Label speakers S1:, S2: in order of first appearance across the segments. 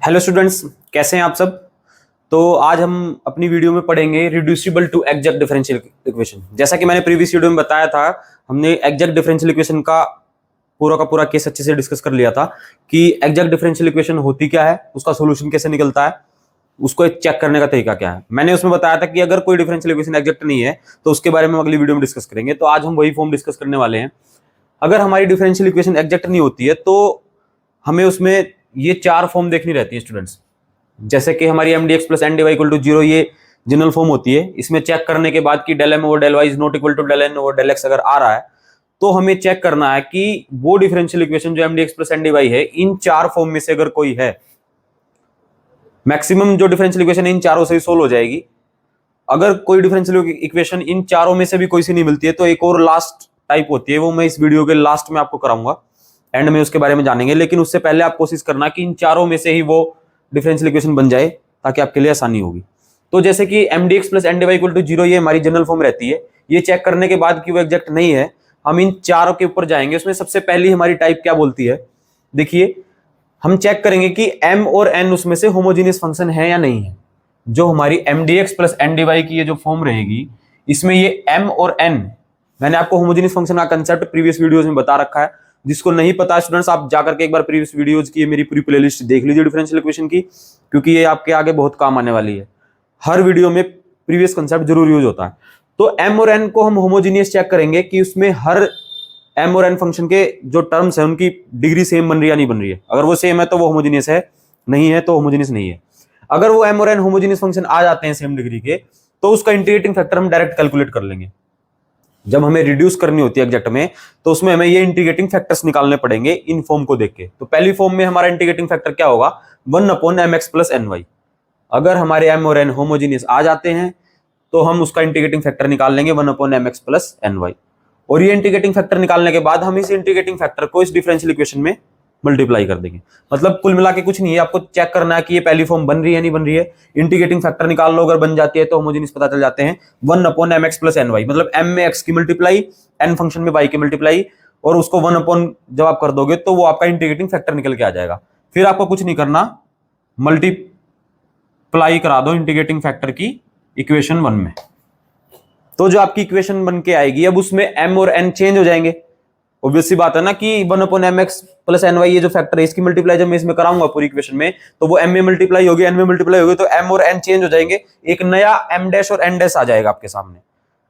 S1: Hello students, कैसे हैं आप सब। तो आज हम अपनी वीडियो में पढ़ेंगे reducible to exact differential equation. जैसा कि मैंने प्रीवियस वीडियो में बताया था, हमने एग्जैक्ट डिफरेंशियल इक्वेशन का पूरा केस अच्छे से डिस्कस कर लिया था कि एग्जैक्ट डिफरेंशियल इक्वेशन होती क्या है, उसका सोल्यूशन कैसे निकलता है, उसको चेक करने का तरीका क्या है। मैंने उसमें बताया था कि अगर कोई डिफरेंशियल इक्वेशन एग्जैक्ट नहीं है तो उसके बारे में अगली वीडियो में डिस्कस करेंगे। तो आज हम वही फॉर्म डिस्कस करने वाले हैं। अगर हमारी डिफरेंशियल इक्वेशन एग्जैक्ट नहीं होती है तो हमें उसमें ये चार फॉर्म देखनी रहती है स्टूडेंट्स। जैसे कि हमारी M D x plus N D Y equal to zero, ये जनरल फॉर्म होती है। इसमें चेक करने के बाद कि del M over del Y is not equal to del N over del X अगर आ रहा है तो हमें चेक करना है कि वो डिफरेंशियल इक्वेशन जो M D x plus N D Y है, इन चार फॉर्म में से अगर कोई है, मैक्सिमम जो डिफरेंशियल इक्वेशन इन चारों से ही सोल्व हो जाएगी। अगर कोई डिफरेंशियल इक्वेशन इन चारों में से भी कोई सी नहीं मिलती है तो एक और लास्ट टाइप होती है, वो मैं इस वीडियो के लास्ट में आपको कराऊंगा, एंड में उसके बारे में जानेंगे। लेकिन उससे पहले आप कोशिश करना कि इन चारों में से ही वो डिफरेंशियल इक्वेशन बन जाए ताकि आपके लिए आसानी होगी। तो जैसे कि M D x plus N D Y equal to zero, ये हमारी जनरल फॉर्म रहती है। ये चेक करने के बाद कि वो एग्जैक्ट नहीं है, हम इन चारों के ऊपर जाएंगे। उसमें सबसे पहली हमारी टाइप क्या बोलती है, देखिए हम चेक करेंगे कि m और n उसमें से होमोजीनियस फंक्शन है या नहीं है। जो हमारी M D x plus N D Y की ये जो फॉर्म रहेगी, इसमें ये m और n, मैंने आपको होमोजीनियस फंक्शन का कंसेप्ट प्रीवियस वीडियोस में बता रखा है। जिसको नहीं पता स्टूडेंट्स, आप जाकर के एक बार प्रीवियस वीडियोस की मेरी पूरी प्लेलिस्ट देख लीजिए डिफरेंशियल इक्वेशन की, क्योंकि ये आपके आगे बहुत काम आने वाली है। हर वीडियो में प्रीवियस कंसेप्ट जरूर यूज होता है। तो m और n को हम होमोजीनियस चेक करेंगे कि उसमें हर m और n फंक्शन के जो टर्म्स है उनकी डिग्री सेम बन रही है या नहीं बन रही है। अगर वो सेम है तो वो होमोजीनियस है, नहीं है तो होमोजीनियस नहीं है। अगर वो m और n होमोजीनियस फंक्शन आ जाते हैं सेम डिग्री के, तो उसका इंटीग्रेटिंग फैक्टर हम डायरेक्ट कैलकुलेट कर लेंगे। जब हमें रिड्यूस करनी होती है एग्जैक्ट में, तो उसमें हमें ये इंटीग्रेटिंग फैक्टर्स निकालने पड़ेंगे इन फॉर्म को देख के। तो पहली फॉर्म में हमारा इंटीग्रेटिंग फैक्टर क्या होगा, 1/mx प्लस एन वाई। अगर हमारे m और n होमोजीनियस आ जाते हैं तो हम उसका इंटीग्रेटिंग फैक्टर निकाल लेंगे 1/mx प्लस एन वाई। और ये इंटीग्रेटिंग फैक्टर निकालने के बाद हम इस इंटीग्रेटिंग फैक्टर को इस डिफरेंशियल इक्वेशन में मल्टीप्लाई कर देंगे। मतलब कुल मिला के कुछ नहीं है, आपको चेक करना है कि ये पहली फॉर्म बन रही है नहीं बन रही है। इंटीग्रेटिंग फैक्टर निकाल लो, अगर बन जाती है तो होमोजेनियस पता चल जाते हैं 1/mx प्लस एन वाई। मतलब m में x की मल्टीप्लाई, n फंक्शन में y की मल्टीप्लाई, और उसको 1 जब आप कर दोगे तो वो आपका इंटीग्रेटिंग फैक्टर निकल के आ जाएगा। फिर आपको कुछ नहीं करना, मल्टीप्लाई करा दो इंटीग्रेटिंग फैक्टर की इक्वेशन 1 में। तो जो आपकी इक्वेशन बन के आएगी, अब उसमें m और n चेंज हो जाएंगे। ऑब्वियस सी बात है ना कि 1/mx प्लस एन वाई ये जो फैक्टर है, इसकी मल्टीप्लाई जब मैं इसमें कराऊंगा पूरी इक्वेशन में, तो वो m में मल्टीप्लाई होगी, n में मल्टीप्लाई होगी, तो m और n चेंज हो जाएंगे। एक नया m डैश और n डैश आ जाएगा आपके सामने।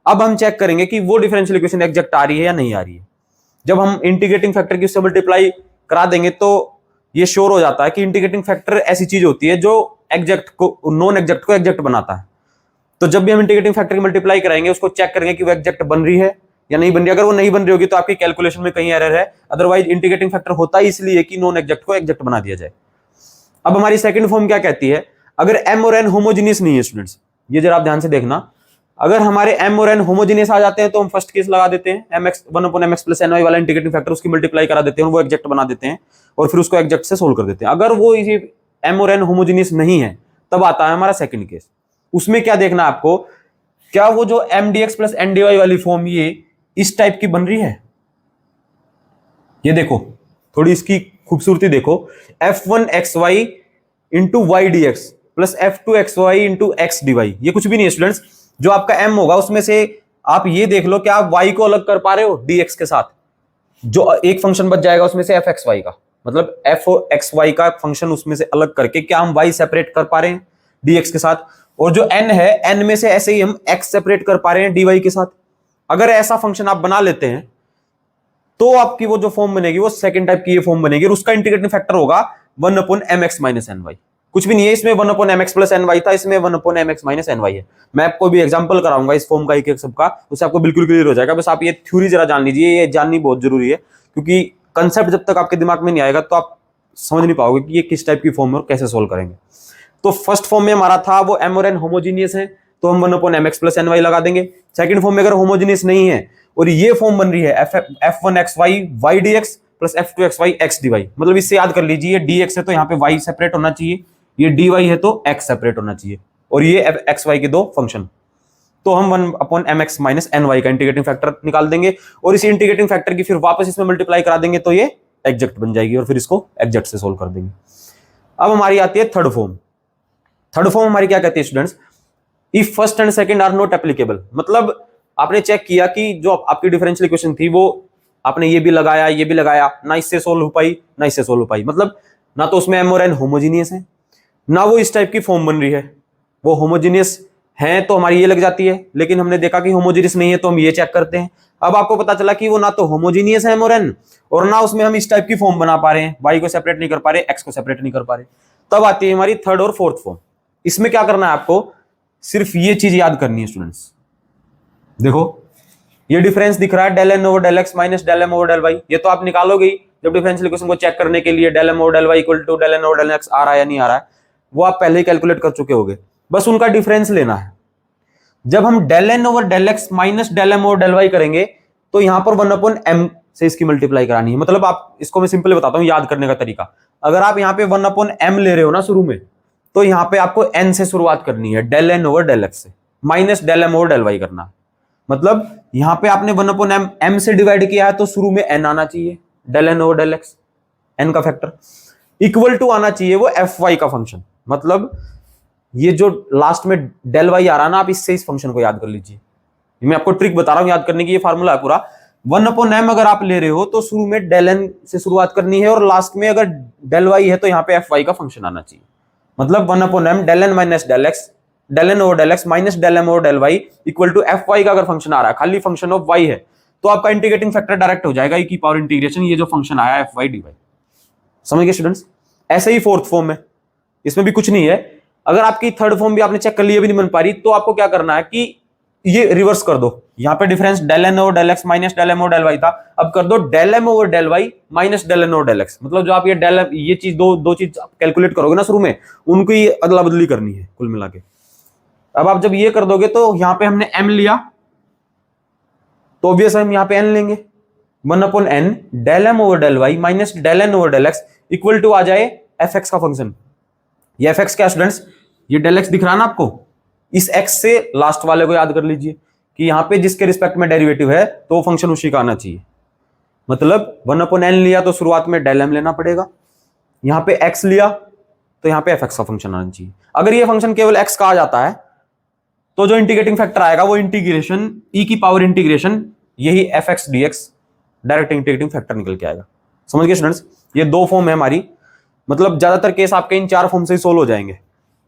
S1: अब हम चेक करेंगे कि वो डिफरेंशियल इक्वेशन एग्जैक्ट आ रही है या नहीं आ रही है। जब हम इंटीग्रेटिंग फैक्टर की उससे मल्टीप्लाई करा देंगे तो ये श्योर हो जाता है कि इंटीग्रेटिंग फैक्टर ऐसी चीज होती है जो एग्जैक्ट को, नॉन एग्जैक्ट को एग्जैक्ट बनाता है। तो जब भी हम इंटीग्रेटिंग फैक्टर की मल्टीप्लाई कराएंगे, उसको चेक करेंगे कि वो एग्जैक्ट बन रही है या नहीं बन रही है। अगर वो नहीं बन रही होगी तो आपकी कैलकुलेशन में कहीं एरर है, अदरवाइज इंटीग्रेटिंग फैक्टर होता ही इसलिए कि नॉन एग्जैक्ट को एग्जैक्ट बना दिया जाए। अब हमारी सेकंड फॉर्म क्या कहती है, अगर m और n होमोजीनियस नहीं है स्टूडेंट्स, ये जरा आप ध्यान से देखना। अगर हमारे m और n होमोजीनियस आ जाते हैं तो हम फर्स्ट केस लगा देते हैं, mx 1/mx plus N Y वाला इंटीग्रेटिंग फैक्टर, उसकी मल्टीप्लाई करा देते हैं, वो एग्जैक्ट बना देते हैं और फिर उसको एग्जैक्ट से सोल्व कर देते हैं। अगर वो m और n होमोजीनियस नहीं है, तब आता है हमारा सेकंड केस। उसमें क्या देखना है आपको, क्या वो जो M D x plus N D Y वाली फॉर्म ये इस टाइप की बन रही है। ये देखो, थोड़ी इसकी खूबसूरती देखो, f1xy into Y D x plus f2xy into x D Y. ये कुछ भी नहीं है स्टूडेंट्स। जो आपका m होगा उसमें से आप ये देख लो, क्या आप y को अलग कर पा रहे हो dx के साथ। जो एक फंक्शन बच जाएगा उसमें से fxy का, मतलब fxy का फंक्शन उसमें से अलग करके क्या हम y सेपरेट कर पा रहे हैं dx के साथ। और जो n है, n में से ऐसे ही हम x सेपरेट कर पा रहे हैं dy के साथ। अगर ऐसा फंक्शन आप बना लेते हैं तो आपकी वो जो फॉर्म बनेगी वो सेकंड टाइप की ये फॉर्म बनेगी, और उसका इंटीग्रेटिंग फैक्टर होगा 1/mx माइनस एन वाई। कुछ भी नहीं है इसमें, 1/mx प्लस एन वाई था, इसमें 1/mx माइनस एन वाई है। मैं आपको भी एग्जांपल कराऊंगा इस फॉर्म का एक एक सबका, उससे आपको बिल्कुल क्लियर हो जाएगा। बस आप ये थ्योरी जरा जान लीजिए, ये जाननी बहुत जरूरी है, क्योंकि कंसेप्ट जब तक आपके दिमाग में नहीं आएगा तो आप समझ नहीं पाओगे कि ये किस टाइप की फॉर्म है और कैसे सोल्व करेंगे। तो फर्स्ट फॉर्म में हमारा था वो m और n होमोजीनियस है, तो हम 1/mx प्लस एन वाई लगा देंगे। सेकंड फॉर्म में अगर होमोजीनियस नहीं है और ये फॉर्म बन रही है f1xy y dx plus f2xy x dy, मतलब इससे याद कर लीजिए, ये dx है तो यहाँ पे y सेपरेट होना चाहिए, ये dy है तो x सेपरेट होना चाहिए, और ये xy के दो फंक्शन। तो हम 1/mx माइनस एन वाई का इंटीग्रेटिंग फैक्टर निकाल देंगे, और इसी इंटीग्रेटिंग फैक्टर की फिर वापस इसमें मल्टीप्लाई करा देंगे तो ये एग्जैक्ट बन जाएगी, और फिर इसको एग्जैक्ट से सोल्व कर देंगे। अब हमारी आती है थर्ड फॉर्म। थर्ड फॉर्म हमारी क्या कहती है students, if first and second are not applicable. मतलब आपने चेक किया कि जो आपकी डिफरेंशियल इक्वेशन थी वो आपने ये भी लगाया ये भी लगाया, ना इससे सोल्व हो पाई ना इससे सोल्व हो पाई। मतलब ना तो उसमें एम और एन होमोजीनियस है, ना वो इस टाइप की फॉर्म बन रही है। वो होमोजीनियस है तो हमारी ये लग जाती है, लेकिन हमने देखा कि होमोजीनियस नहीं है तो हम ये चेक करते हैं। अब आपको पता चला कि वो ना तो होमोजीनियस है एम और एन, और ना उसमें हम इस टाइप की फॉर्म बना पा रहे हैं, वाई को सेपरेट नहीं कर पा रहे, एक्स को सेपरेट नहीं कर पा रहे। तब आती है हमारी थर्ड और फोर्थ फॉर्म। इसमें क्या करना है आपको, सिर्फ ये चीज याद करनी है स्टूडेंट्स। देखो ये डिफरेंस दिख रहा है del N over del X minus del M over del Y, ये तो आप निकालोगे ही जब डिफरेंशियल इक्वेशन को चेक करने के लिए del M over del Y equal to del N over del x आ रहा है या नहीं आ रहा है, वो आप पहले ही कैलकुलेट कर चुके होगे। बस उनका डिफरेंस लेना है। जब हम del N over del X minus del M over del Y करेंगे तो यहां पर 1/m से इसकी मल्टीप्लाई करानी है। मतलब आप इसको मैं सिंपली बताता हूं याद करने का तरीका। अगर आप यहां पे 1/m ले रहे हो ना शुरू में, तो यहां पे आपको n से शुरुआत करनी है, del N over del x से, minus del M over del y करना है। मतलब यहां पे आपने 1/m से डिवाइड किया है तो शुरू में n आना चाहिए, del N over del X, n का फैक्टर इक्वल टू आना चाहिए वो एफ वाई का फंक्शन। मतलब ये जो लास्ट में डेल वाई आ रहा है ना, आप इससे इस फंक्शन को याद कर लीजिए। मैं आपको ट्रिक बता रहा हूं याद करने की, ये फार्मूला है पूरा। 1/m अगर आप ले रहे हो तो शुरू में डेल एन से शुरुआत करनी है, और लास्ट में अगर डेल वाई है तो यहाँ पे एफ वाई का फंक्शन आना चाहिए। मतलब 1/m del N minus del X, del N over del X minus del M over del Y equal to F Y का अगर फंक्शन आ रहा है, खाली फंक्शन ऑफ वाई है, तो आपका इंटीग्रेटिंग फैक्टर डायरेक्ट हो जाएगा ई की पावर इंटीग्रेशन ये जो फंक्शन आया एफ वाई डी वाई। समझ गए स्टूडेंट्स? ऐसे ही फोर्थ फॉर्म है, इसमें भी कुछ नहीं है। अगर आपकी थर्ड फॉर्म भी आपने चेक कर ली भी नहीं बन पा रही, तो आपको क्या करना है कि ये रिवर्स कर दो। यहां पे difference del N over del X minus del M over del Y था, अब कर दो del M over del Y minus del N over del X. मतलब जो आप ये चीज दो चीज कैलकुलेट करोगे ना शुरू में, उनको अदला बदली करनी है कुल मिला के। अब आप जब ये कर दोगे तो यहां पे हमने m लिया तो ऑब्वियस हम यहां पे n लेंगे, 1/n del M over del Y minus del N over del x equal to आ जाए एफ एक्स का फंक्शन। ये एफ एक्स क्या स्टूडेंट्स, ये डेल एक्स दिख रहा है ना आपको, इस एक्स से लास्ट वाले को याद कर लीजिए कि यहां पे जिसके रिस्पेक्ट में डेरिवेटिव है तो वो फंक्शन उसी का आना चाहिए। मतलब 1/n लिया तो शुरुआत में डेल एम लेना पड़ेगा, यहां पे x लिया तो यहां पे एफ एक्स का फंक्शन आना चाहिए। अगर ये फंक्शन केवल x का आ जाता है तो जो इंटीग्रेटिंग फैक्टर आएगा वो इंटीग्रेशन e की पावर इंटीग्रेशन यही F x D x direct integrating factor निकल के आएगा। समझ गए स्टूडेंट्स? ये दो फॉर्म है हमारी। मतलब ज्यादातर केस आपके इन चार फॉर्म से ही सोल्व हो जाएंगे।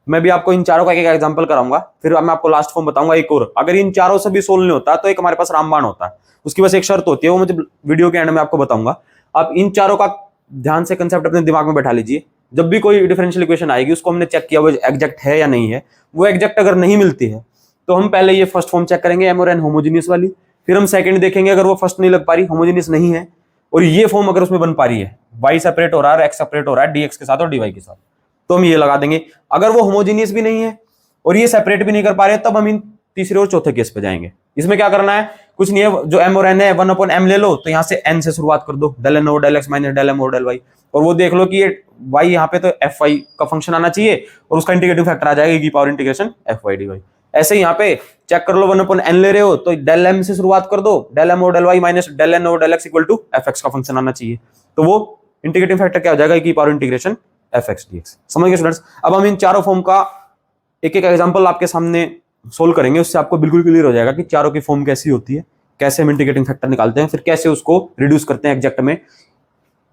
S1: मैं भी आपको इन चारों का एक एग्जांपल कराऊंगा, फिर मैं आपको लास्ट फॉर्म बताऊंगा एक और। अगर इन चारों से भी सोल्व नहीं होता तो एक हमारे पास रामबाण होता है, उसकी बस एक शर्त होती है, वो मुझे वीडियो के एंड में आपको बताऊंगा। आप इन चारों का ध्यान से कंसेप्ट अपने दिमाग में बैठा लीजिए। जब भी कोई डिफरेंशियल इक्वेशन आएगी उसको हमने चेक किया वो एग्जैक्ट है या नहीं है। वो एग्जैक्ट अगर नहीं मिलती है तो हम पहले ये फर्स्ट फॉर्म चेक करेंगे एम और एन होमोजीनियस वाली, फिर हम सेकंड देखेंगे अगर वो फर्स्ट नहीं लग पा रही, होमोजीनियस नहीं है, और ये फॉर्म अगर उसमें बन पा रही है, वाई सेपरेट हो रहा है एक्स सेपरेट हो रहा है डीएक्स के साथ और डीवाई के साथ, तो हम ये लगा देंगे। अगर वो होमोजीनियस भी नहीं है और ये सेपरेट भी नहीं कर पा रहे, तब हम इन तीसरे और चौथे केस पे जाएंगे। इसमें क्या करना है, कुछ नहीं है, जो m और n है 1/m ले लो तो यहां से n से शुरुआत कर दो, del N over del X minus del M over del Y, और वो देख लो कि ये y यहाँ पे तो एफ वाई का फंक्शन आना चाहिए और उसका इंटीग्रेटिंग फैक्टर आ जाएगा की power integration F Y D Y. ऐसे ही यहाँ पे चेक कर लो 1/n ले रहे हो तो डेल m से शुरुआत कर दो, del M over del Y minus del N over del x equal to F x का फंक्शन आना चाहिए, तो वो इंटीग्रेटिंग फैक्टर क्या हो जाएगा की power integration F x D x. समझ गए स्टूडेंट्स? अब हम इन चारों फॉर्म का एक एक एग्जांपल आपके सामने सोल्व करेंगे, उससे आपको बिल्कुल क्लियर हो जाएगा कि चारों की फॉर्म कैसी होती है, कैसे हम इंटीग्रेटिंग फैक्टर निकालते हैं, फिर कैसे उसको रिड्यूस करते हैं एग्जैक्ट में।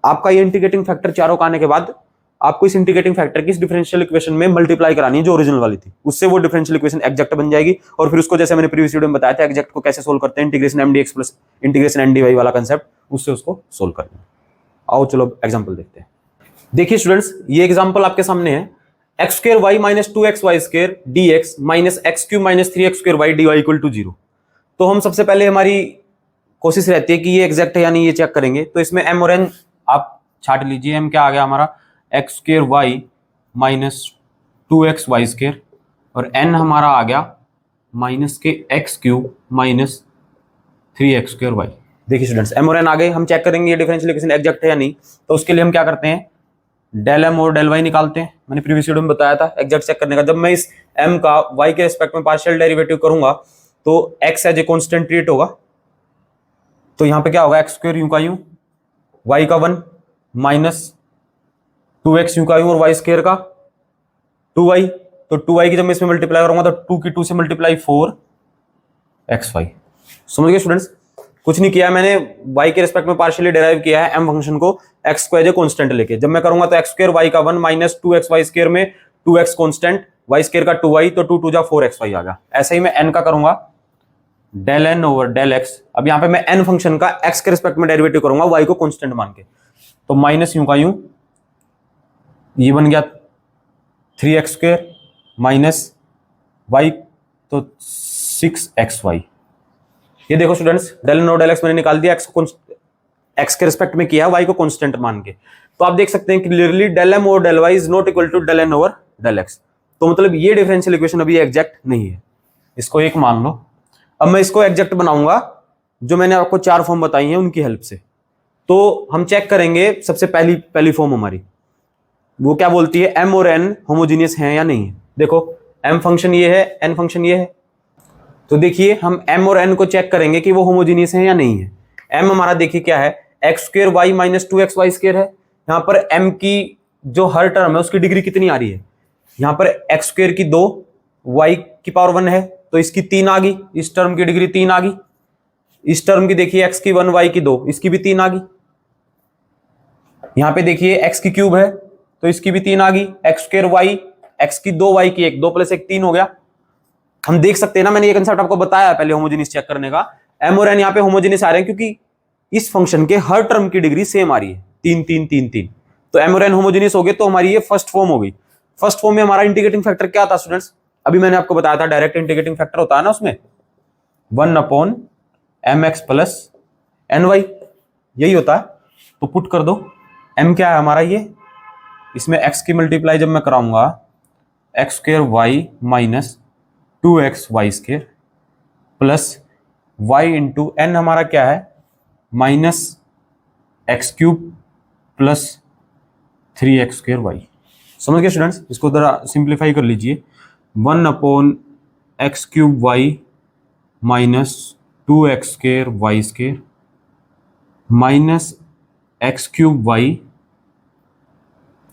S1: आपका ये इंटीग्रेटिंग फैक्टर चारों का आने के बाद आपको इस इंटीग्रेटिंग फैक्टर की इस डिफरेंशियल इक्वेशन में मल्टीप्लाई करानी है जो ओरिजिनल वाली थी, उससे वो डिफरेंशियल इक्वेशन एग्जैक्ट बन जाएगी। और फिर उसको जैसे मैंने प्रीवियस वीडियो में बताया था एग्जैक्ट को कैसे सोल्व करते हैं, integration M D x plus integration N D Y वाला कंसेप्ट, उससे उसको सोल्व करना है। आओ चलो एग्जाम्पल देखते हैं। देखिए स्टूडेंट्स, ये एग्जाम्पल आपके सामने है, X square Y minus 2xy square D X minus X cube minus 3x² Y D Y equal to 0। तो हम सबसे पहले हमारी कोशिश रहती है कि ये एग्जैक्ट है या नहीं, ये चेक करेंगे। तो इसमें m और n आप छाट लीजिए। m क्या आ गया हमारा, X square Y minus 2xy square, और n हमारा आ गया माइनस के X cube minus 3x² Y. देखिए स्टूडेंट्स, m और n आ गए। हम चेक करेंगे ये डिफरेंशियल इक्वेशन एग्जैक्ट है या नहीं। तो उसके लिए हम क्या करते हैं, डेल एम और डेल वाई निकालते हैं। मैंने प्रीवियस वीडियो में बताया था एग्जैक्ट चेक करने का। जब मैं इस m का y के रिस्पेक्ट में पार्शियल डेरिवेटिव करूंगा तो x as a constant treat होगा, तो यहां पे क्या होगा, एक्स स्क्वायर यूं का यूं, y का 1 माइनस 2x यूं का यूं और वाई स्क्वायर का 2y, तो 2y की जब मैं इसमें मल्टीप्लाई करूंगा तो 2 की 2 से मल्टीप्लाई 4xy। समझ गए स्टूडेंट्स? कुछ नहीं किया मैंने, y के रिस्पेक्ट में पार्शियली डेराइव किया है m फंक्शन को x को एज ए कांस्टेंट लेके। जब मैं करूंगा तो x स्क्वायर y का 1 माइनस 2xy स्क्वायर में 2x कांस्टेंट, y स्क्वायर का 2y, तो 2 2 जा 4xy आ गया। ऐसे ही मैं n का करूंगा del n over del x। अब यहां पे मैं n फंक्शन का x के रिस्पेक्ट में डेरिवेटिव करूंगा y को कांस्टेंट मान के, तो माइनस यूं का यूं, ये बन गया 3x स्क्वायर माइनस y, तो 6xy। ये देखो स्टूडेंट्स, डेल एन और डेल एक्स मैंने निकाल दिया, एक्स के रिस्पेक्ट में किया, वाई को कांस्टेंट मान के। तो आप देख सकते हैं क्लियरली डेल एम और del Y is not equal to del N over del X. तो मतलब ये डिफरेंशियल इक्वेशन अभी एग्जैक्ट नहीं है, इसको एक मान लो। अब मैं इसको एग्जैक्ट बनाऊंगा, जो मैंने आपको 4 फॉर्म बताई हैं उनकी हेल्प से। तो हम चेक करेंगे सबसे पहली फॉर्म हमारी, वो क्या बोलती है, एम और एन होमोजीनियस हैं या नहीं है। देखो एम फंक्शन ये है, एन फंक्शन ये है, तो देखिए हम m और n को चेक करेंगे कि वो होमोजीनियस है या नहीं है। m हमारा देखिए क्या है, X square Y minus 2xy square है। यहाँ पर m की जो हर टर्म है उसकी डिग्री कितनी आ रही है, यहाँ पर एक्स स्क्वायर की 2, y की पावर 1 है, तो इसकी 3 आ गई, इस टर्म की डिग्री 3 आ गई। इस टर्म की देखिए x की 1 y की 2, इसकी भी 3 आ गई। यहाँ पे देखिए x की क्यूब है तो इसकी भी 3 आ गई, एक्स स्क्वायर वाई, x की 2 y की 1, 2 प्लस 1 3 हो गया। हम देख सकते हैं ना, मैंने ये कंसेप्ट आपको बताया पहले होमोजेनियस चेक करने का। m और n यहाँ पे होमोजेनियस आ रहे हैं क्योंकि इस फंक्शन के हर टर्म की डिग्री सेम आ रही है, 3 3 3 3। तो m और n होमोजेनियस हो गए, तो हमारी ये फर्स्ट फॉर्म हो गई। फर्स्ट फॉर्म में हमारा इंटीग्रेटिंग फैक्टर क्या था स्टूडेंट्स, अभी मैंने आपको बताया था, डायरेक्ट इंटीग्रेटिंग फैक्टर होता है ना उसमें 1/mx प्लस ny, यही होता है। तो पुट कर दो, m क्या है हमारा ये, इसमें x की मल्टीप्लाई जब मैं कराऊंगा X square Y minus 2xy square plus y into N हमारा क्या है, minus X cube plus 3x square Y. समझ गए स्टूडेंट्स? इसको जरा सिंप्लीफाई कर लीजिए, 1/x cube Y minus 2x square Y square minus X cube Y,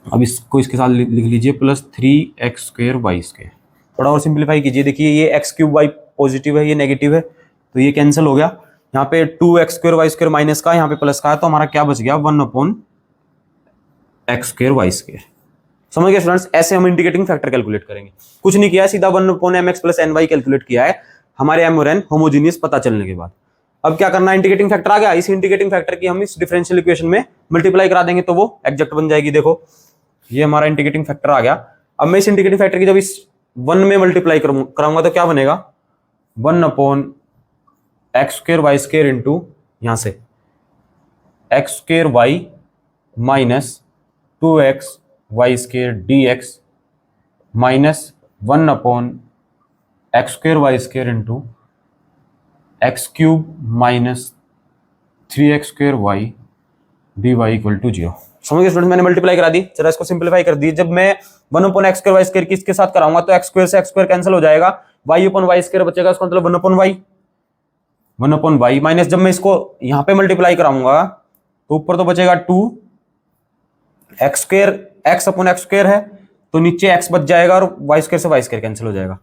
S1: अब इसको इसके साथ लिख लीजिए, plus 3x square Y square. थोड़ा और सिंप्लीफाई कीजिए, देखिए ये एक्स क्यूब वाई पॉजिटिव है, ये नेगेटिव है, तो ये कैंसिल हो गया। यहाँ पे 2x square Y square minus का, यहाँ पे प्लस का है, तो हमारा क्या बच गया, 1/x स्क्वायर वाई स्क्वायर। समझ गए स्टूडेंट्स? ऐसे हम इंटीग्रेटिंग फैक्टर कैलकुलेट करेंगे, कुछ नहीं किया, सीधा 1/mx प्लस ny कैलकुलेट किया है हमारे m और n होमोजीनियस पता चलने के बाद। अब क्या करना है, इंटीग्रेटिंग फैक्टर आ गया, इस इंटीग्रेटिंग फैक्टर की हम इस डिफरेंशियल इक्वेशन में मल्टीप्लाई करा देंगे तो वो एग्जैक्ट बन जाएगी। देखो ये हमारा इंटीग्रेटिंग फैक्टर आ गया। अब मैं इस इंटीग्रेटिंग फैक्टर की जब इस 1 में मल्टीप्लाई कराऊंगा तो क्या बनेगा, 1/x square Y square into यहां से X square Y minus 2x Y square dx minus 1/x square Y square into X cube minus 3x square Y dy equal to 0। समझ गए स्टूडेंट? मैंने मल्टीप्लाई करा दी, चलो इसको सिंप्लीफाई कर दी। जब मैं 1/x स्क्वायर वाई स्क्वायर की इसके साथ कराऊंगा तो x स्क्वायर से x स्क्वायर कैंसिल हो जाएगा, y/y स्क्वायर बचेगा, इसका मतलब 1/y माइनस, जब मैं इसको यहां पे मल्टीप्लाई कराऊंगा तो ऊपर तो बचेगा 2x स्क्वायर, x/x स्क्वायर है तो नीचे x बच जाएगा और y स्क्वायर से y स्क्वायर कैंसिल हो जाएगा।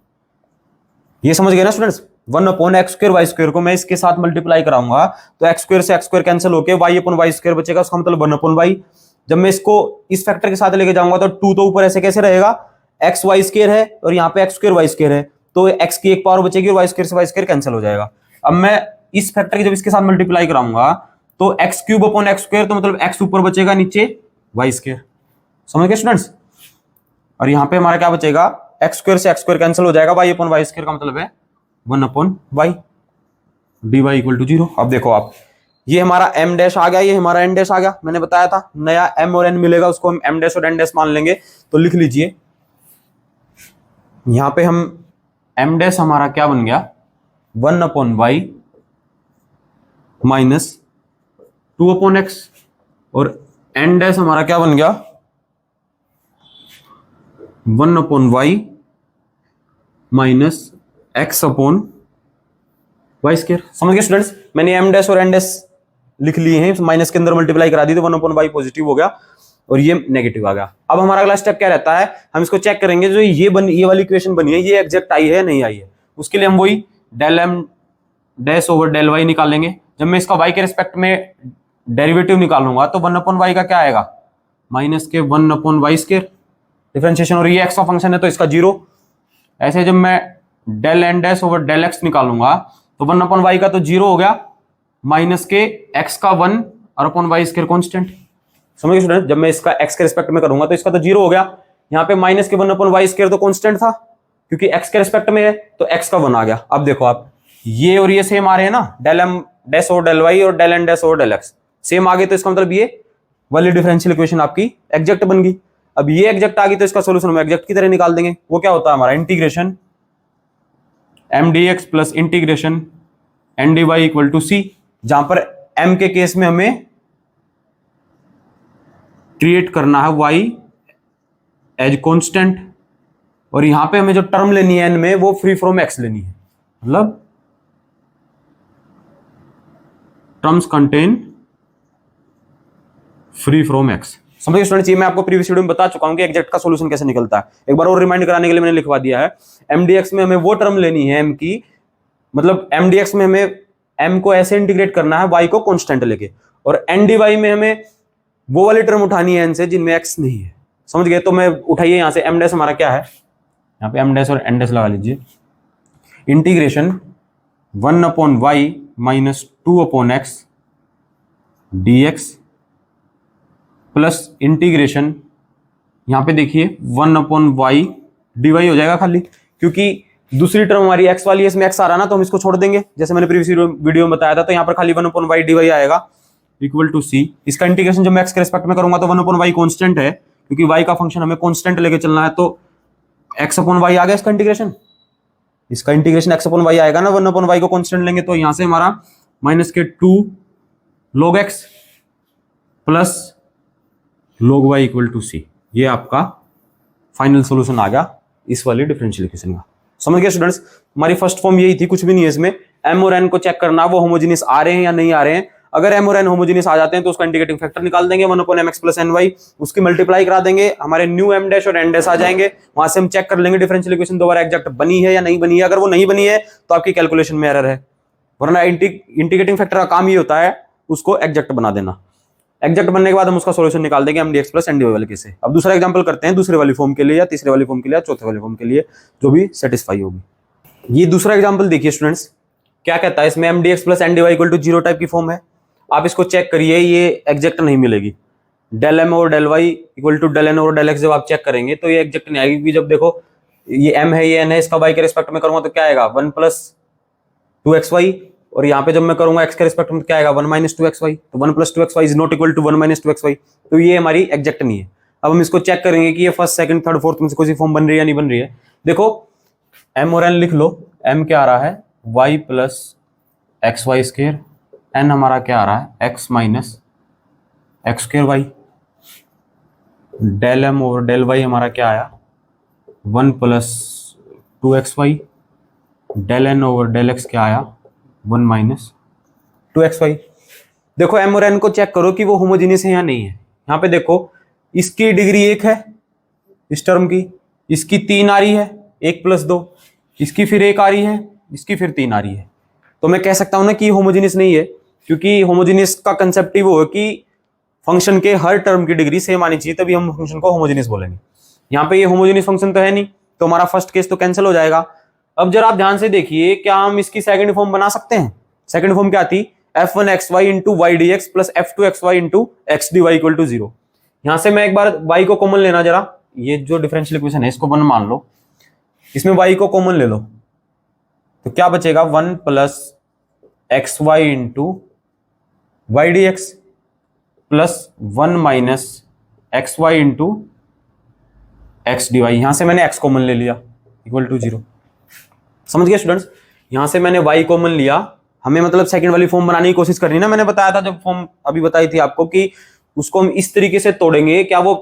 S1: ये समझ गए ना students? 1/x square Y square को मैं इसके साथ मल्टीप्लाई कराऊंगा तो x स्क्वायर से x स्क्वायर कैंसिल होकर y/y स्क्वायर बचेगा, उसका मतलब 1/y। जब मैं इसको इस फैक्टर के साथ लेके जाऊंगा तो 2 तो ऊपर ऐसे कैसे रहेगा, एक्स वाई स्क्वायर है और यहाँ पे एक्स स्क्वायर वाई स्क्वायर है, तो x की एक पावर बचेगी और वाई स्क्वायर से वाई स्क्वायर कैंसिल हो जाएगा। अब मैं इस फैक्टर की जब इसके साथ मल्टीप्लाई कराऊंगा तो x cube upon x square, तो मतलब x ऊपर बचेगा, नीचे वाई स्क्वायर। समझ गए स्टूडेंट्स? और यहाँ पे हमारा क्या बचेगा, एक्स स्क्वायर से एक्स स्क्वायर कैंसिल हो जाएगा, y/y स्क्वायर का मतलब है 1/y, dy इक्वल टू 0। अब देखो आप, ये हमारा m डैश आ गया, ये हमारा n डैश आ गया। मैंने बताया था नया m और n मिलेगा, उसको हम m डैश और n डैश मान लेंगे। तो लिख लीजिए, यहां पे हम m डैश हमारा क्या बन गया, 1/y माइनस 2/x, और n डैश हमारा क्या बन गया, 1/y माइनस x/y स्क्वायर। समझ गए स्टूडेंट्स? मैंने m डैश और n डैश लिख लिए हैं, माइनस के अंदर मल्टीप्लाई करा दी तो 1/y पॉजिटिव हो गया। और ये नेगेटिव आ गया। अब हमारा अगला स्टेप क्या रहता है, हम इसको चेक करेंगे जो ये वाली इक्वेशन बनी है ये एग्जैक्ट आई है नहीं आई है। उसके लिए हम वही del M dash over del Y निकालेंगे। जब मैं इसका वाई के रिस्पेक्ट में डेरिवेटिव निकालूंगा तो 1/y का क्या आएगा, माइनस के 1/y स्क्वायर डिफरेंशिएशन, और ये एक्स का फंक्शन है तो इसका 0। ऐसे जब मैं del N dash over del X निकालूंगा तो 1/y का तो 0 हो गया, माइनस के एक्स का 1 और अपॉन वाई स्क्वायर कॉन्स्टेंट। समझ गए स्टूडेंट, जब मैं इसका एक्स के रिस्पेक्ट में करूंगा तो इसका तो 0 हो गया, यहाँ पे माइनस के 1/y स्क्वायर तो कॉन्स्टेंट था क्योंकि एक्स के रिस्पेक्ट में है तो एक्स का 1 आ गया। अब देखो आप ये और ये सेम आ रहे हैं ना, del M dash over del Y और del N dash over del x same आ गए, तो इसका मतलब ये वाली डिफरेंशियल इक्वेशन आपकी एग्जैक्ट बन गई। अब ये एग्जैक्ट आ गई तो इसका सोल्यूशन हम एग्जैक्ट की तरह निकाल देंगे। वो क्या होता है हमारा integration M D x plus integration N D Y equal to c, जहां पर m के केस में हमें क्रिएट करना है y एज कांस्टेंट, और यहां पे हमें जो टर्म लेनी है n में वो फ्री फ्रॉम x लेनी है, मतलब terms contain free from x। समझिए स्टूडेंट्स, ये मैं आपको प्रीवियस वीडियो में बता चुका हूं कि एग्जैक्ट का सॉल्यूशन कैसे निकलता है। एक बार और रिमाइंड कराने के लिए मैंने लिखवा दिया है, mdx में हमें वो टर्म लेनी है m की, मतलब mdx में हमें m को ऐसे इंटीग्रेट करना है y को कांस्टेंट लेके, और ndy में हमें वो वाली टर्म उठानी है n से जिनमें x नहीं है। समझ गए, तो मैं उठाइए यहां से m डैश हमारा क्या है, यहाँ पे m डैश और n डैश लगा लीजिए, integration 1/y minus 2/x dx plus integration यहां पे देखिए 1/y dy हो जाएगा खाली, क्योंकि दूसरी टर्म हमारी x वाली है, इसमें x आ रहा ना तो हम इसको छोड़ देंगे, जैसे मैंने प्रीवियस वीडियो में बताया था। तो यहाँ पर खाली 1/y dy आएगा इक्वल टू c। इसका इंटीग्रेशन जब मैं x के रिस्पेक्ट में करूंगा तो 1/y कांस्टेंट है, क्योंकि y का फंक्शन हमें कांस्टेंट लेके चलना है, तो x/y आ गया इसका इंटीग्रेशन। इसका इंटीग्रेशन x/y आएगा ना, 1/y को कांस्टेंट लेंगे तो यहां से हमारा माइनस के 2 log x plus log y equal to c। ये आपका फाइनल सोल्यूशन आ गया इस वाली डिफरेंशियल इक्वेशन का। समझ गए स्टूडेंट्स, हमारी फर्स्ट फॉर्म यही थी, कुछ भी नहीं है इसमें। m और n को चेक करना वो होमोजेनियस आ रहे हैं या नहीं आ रहे हैं। अगर m और n होमोजेनियस आ जाते हैं तो उसका इंटीग्रेटिंग फैक्टर निकाल देंगे 1/mx प्लस ny, उसकी मल्टीप्लाई करा देंगे, हमारे न्यू m डैश और n डैश आ जाएंगे। वहां से हम चेक कर लेंगे डिफरेंशियल इक्वेशन दोबारा एग्जैक्ट बनी है या नहीं बनी है। अगर वो नहीं बनी है तो आपकी कैलकुलेशन में एरर है, वरना इंटीग्रेटिंग फैक्टर का काम ये होता है उसको एग्जैक्ट बना देना। एग्जैक्ट बनने के बाद हम उसका सॉल्यूशन निकाल देंगे mdx प्लस ndy वाले के से। अब दूसरा एग्जांपल करते हैं दूसरे वाली फॉर्म के लिए या तीसरे वाली फॉर्म के लिए या चौथे वाली फॉर्म के लिए, जो भी सेटिस्फाई होगी। ये दूसरा एग्जांपल देखिए स्टूडेंट्स, क्या कहता है इसमें mdx plus ndy equal to 0 type की फॉर्म है। आप इसको चेक करिए, ये एग्जैक्ट नहीं मिलेगी। डेल एम और del Y equal to del N और डेल एक्स जब आप चेक करेंगे तो ये एग्जैक्ट नहीं आएगी, क्योंकि जब देखो ये m है ये n है, इसका y के रिस्पेक्ट में करूंगा तो क्या आएगा 1 प्लस 2xy, और यहाँ पे जब मैं करूंगा x के रिस्पेक्ट में तो क्या आएगा 1 माइनस 2xy, तो 1 plus 2xy is not equal to 1 minus 2xy, तो ये हमारी एग्जैक्ट नहीं है। अब हम इसको चेक करेंगे कि ये फर्स्ट सेकंड थर्ड फोर्थ में से कोई सी फॉर्म बन रही है या नहीं बन रही है। देखो m और n लिख लो, m क्या आ रहा है y plus xy square, n हमारा क्या आ रहा है x minus x square y, del m over del y हमारा क्या आया 1 plus 2xy, del n over del x क्या आया 1 माइनस 2xy। देखो m और n को चेक करो कि वो होमोजेनियस है या नहीं है। यहाँ पे देखो इसकी डिग्री 1 है इस टर्म की, इसकी 3 आ रही है 1 प्लस 2, इसकी फिर 1 आ रही है, इसकी फिर 3 आ रही है। तो मैं कह सकता हूं ना कि होमोजेनियस नहीं है, क्योंकि होमोजेनियस का कंसेप्ट ही वो है कि फंक्शन के हर टर्म की डिग्री सेम आनी चाहिए, तभी हम फंक्शन को होमोजेनियस बोलेंगे। यहाँ पे ये होमोजेनियस फंक्शन तो है नहीं, तो हमारा फर्स्ट केस तो कैंसिल हो जाएगा। अब जरा आप ध्यान से देखिए, क्या हम इसकी सेकंड फॉर्म बना सकते हैं? सेकंड फॉर्म क्या थी f1xy into Y D x plus f2xy into x D Y equal to 0। यहां से मैं एक बार y को कॉमन लेना, जरा ये जो डिफरेंशियल इक्वेशन है इसको 1 मान लो, इसमें y को कॉमन ले लो तो क्या बचेगा 1 plus x Y into Y D x plus 1 minus x Y into x D Y. यहां से मैंने x कॉमन ले लिया इक्वल टू 0। समझ गए स्टूडेंट्स, यहां से मैंने y कॉमन लिया, हमें मतलब सेकंड वाली फॉर्म बनाने की कोशिश करनी ना। मैंने बताया था जब फॉर्म अभी बताई थी आपको कि उसको हम इस तरीके से तोड़ेंगे, क्या वो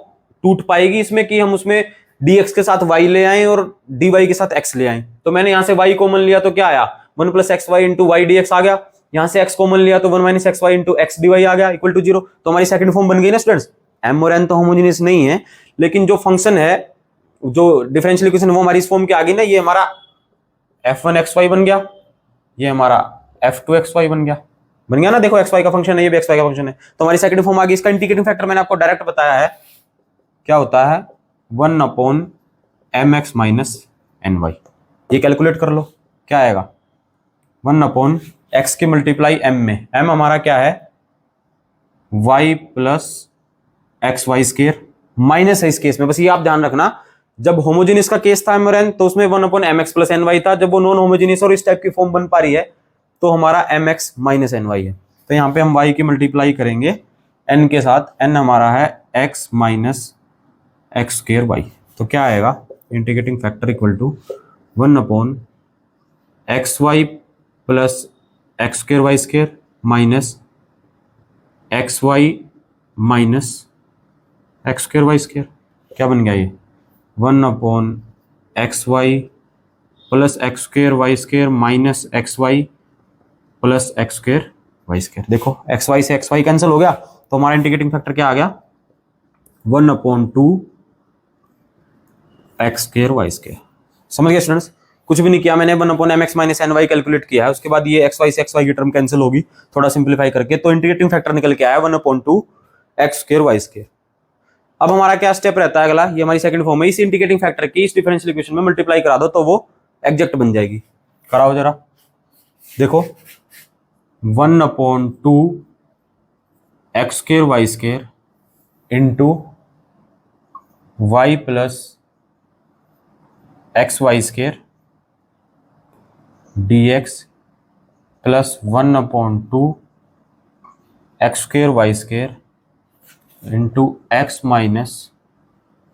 S1: टूट पाएगी इसमें कि हम उसमें dx के साथ y ले आए और dy के साथ x ले आए। तो मैंने यहां से y कॉमन लिया तो क्या आया 1 plus x Y into Y D x आ गया, यहां से x कॉमन लिया तो 1 minus x Y into x D y आ गया इक्वल टू 0। तो हमारी सेकंड फॉर्म बन गई ना स्टूडेंट्स। m और n तो होमोजेनियस नहीं है, लेकिन जो फंक्शन है, जो डिफरेंशियल इक्वेशन वो हमारी इस फॉर्म के आ गई ना, ये हमारा f1xy बन गया, ये हमारा f2xy बन गया ना। देखो xy का फंक्शन है, ये भी xy का फंक्शन है, तो हमारी सेकंड फॉर्म आ गई। इसका इंटीग्रेटिंग फैक्टर मैंने आपको डायरेक्ट बताया है, क्या होता है 1/mx माइनस ny। ये कैलकुलेट कर लो, क्या आएगा 1/x की मल्टीप्लाई m में, m हमारा क्या है y plus x Y square minus है इस केस में। बस ये आप ध्यान रखना, जब होमोजेनियस का केस था m और n तो उसमें 1/mx प्लस ny था। जब वो नॉन होमोजेनियस और इस टाइप की फॉर्म बन पा रही है तो हमारा mx माइनस ny है। तो यहाँ पे हम y की मल्टीप्लाई करेंगे n के साथ, n हमारा है x minus X square Y. तो क्या आएगा integrating factor equal to 1/xy plus X square Y square minus xy minus X square Y square. क्या बन गया ये 1/xy plus X square Y square minus xy plus X square Y square. देखो xy से xy cancel हो गया, तो हमारा इंटीग्रेटिंग फैक्टर क्या आ गया 1/2 एक्स स्क्वायर वाई स्क्वायर। समझ गए स्टूडेंट्स? कुछ भी नहीं किया मैंने, 1/mx माइनस ny कैलकुलेट किया है, उसके बाद ये xy से xy की टर्म कैंसिल होगी थोड़ा सिंप्लीफाई करके, तो इंटीग्रेटिंग फैक्टर निकल के आया 1/2 एक्स स्क्वायर वाई स्क्वायर। अब हमारा क्या स्टेप रहता है अगला, ये हमारी सेकंड फॉर्म है, इस इंटीग्रेटिंग फैक्टर की इस डिफरेंशियल इक्वेशन में मल्टीप्लाई करा दो तो वो एग्जैक्ट बन जाएगी। कराओ जरा, देखो 1/2 X square Y square into Y plus x Y square dx plus 1/2 X square Y square into X minus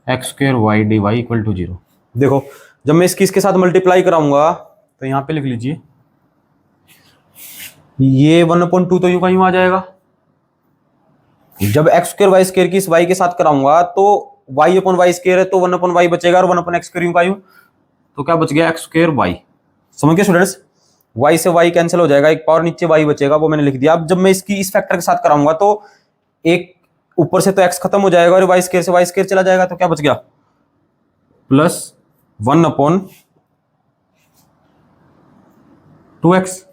S1: X square Y D Y equal to 0। देखो जब मैं इसके साथ मल्टीप्लाई कराऊंगा तो यहां पे लिख लीजिए, ये 1/2 तो यूं का यूं आ जाएगा। जब एक्स स्क्वायर वाई स्क्वायर की इस वाई के साथ कराऊंगा तो वाई अपॉन वाई स्क्वायर है, तो 1/y बचेगा और 1/x स्क्वायर यूं का यूं, तो क्या बच गया एक्स स्क्वायर वाई। समझ गए स्टूडेंट्स? y से y कैंसिल हो जाएगा, एक पावर नीचे y बचेगा, वो मैंने लिख दिया। अब जब मैं इसकी इस फैक्टर के साथ कराऊंगा तो एक ऊपर से तो x खत्म हो जाएगा और y स्क्वायर से y स्क्वायर चला जाएगा, तो क्या बच गया प्लस 1/2x।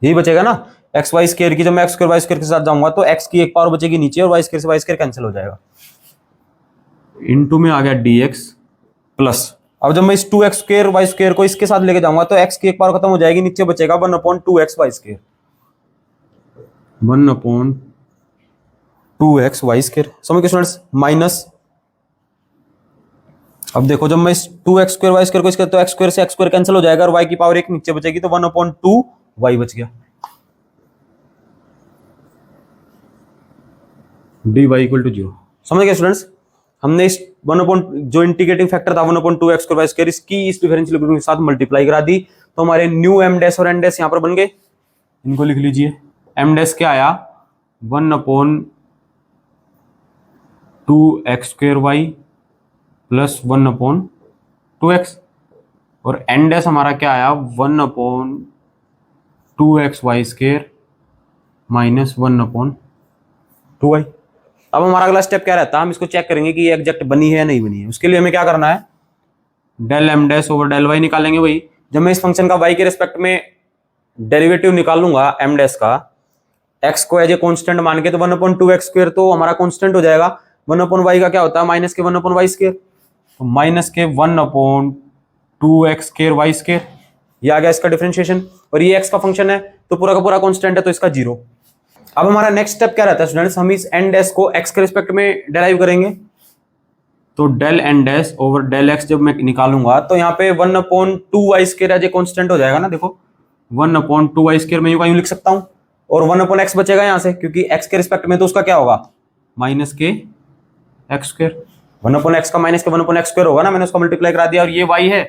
S1: यही बचेगा ना एक्स वाई स्क्वायर की। जब मैं एक्स स्क्वायर वाई स्क्वायर के साथ जाऊंगा तो x की एक पावर बचेगी नीचे और y स्क्वायर से y स्क्वायर कैंसिल हो जाएगा। इनटू में आ गया dx प्लस, अब जब मैं इस 2x स्क्वायर वाई स्क्वायर को इसके साथ लेके जाऊंगा तो x की एक पावर खत्म हो जाएगी, नीचे बचेगा 1/2x Y square, 1/2x Y square. समझ गए स्टूडेंट्स? माइनस, अब देखो जब मैं इस 2x स्क्वायर वाई स्क्वायर को इसके, तो x स्क्वायर से x स्क्वायर कैंसिल हो जाएगा और y की पावर एक नीचे बचेगी, तो 1/2 y बच गया, dy इक्वल टू 0। समझ गए स्टूडेंट्स? हमने इस जो इंटीग्रेटिंग फैक्टर था 1/2 एक्स स्क्वायर वाई स्क्वायर, इसकी इस डिफरेंशियल इक्वेशन के साथ मल्टीप्लाई करा दी, तो हमारे न्यू m डैश और n डैश यहां पर बन गए। इनको लिख लीजिए, m डैश क्या आया 1/2 X square Y plus 1/2x, और n डैश हमारा क्या आया 1/2 x Y square minus 1/2y। अब हमारा अगला स्टेप क्या रहता है, हम इसको चेक करेंगे कि ये एग्जैक्ट बनी है या नहीं बनी है। उसके लिए हमें क्या करना है, del m dash over del y निकालेंगे। वही जब मैं इस फंक्शन का y के रिस्पेक्ट में डेरिवेटिव निकालूंगा m डैश का, x को एज ए कांस्टेंट मान के, तो 1/2 एक्स स्क्वायर तो हमारा कांस्टेंट हो जाएगा, 1/y का क्या होता है माइनस के 1/y स्क्वायर, तो माइनस के 1/2 एक्स स्क्वायर वाई स्क्वायर, ये आ गया इसका डिफरेंशिएशन, और ये x का फंक्शन है तो पूरा का पूरा कांस्टेंट है तो इसका 0। अब हमारा नेक्स्ट स्टेप क्या रहता है स्टूडेंट्स, हम इस n डैश को x के रिस्पेक्ट में डेराइव करेंगे, तो del n dash over del x जब मैं निकालूंगा तो यहाँ पे 1/2 Y square as a constant हो जाएगा ना। देखो 1/2 वाई स्क्वायर मैं यूं लिख सकता हूं, और 1/x बचेगा यहाँ से, क्योंकि x के रिस्पेक्ट में तो उसका क्या होगा माइनस के एक्स स्क्वायर, 1/x का माइनस के 1/x स्क्वायर होगा ना, मैंने उसका मल्टीप्लाई करा दिया, और ये y है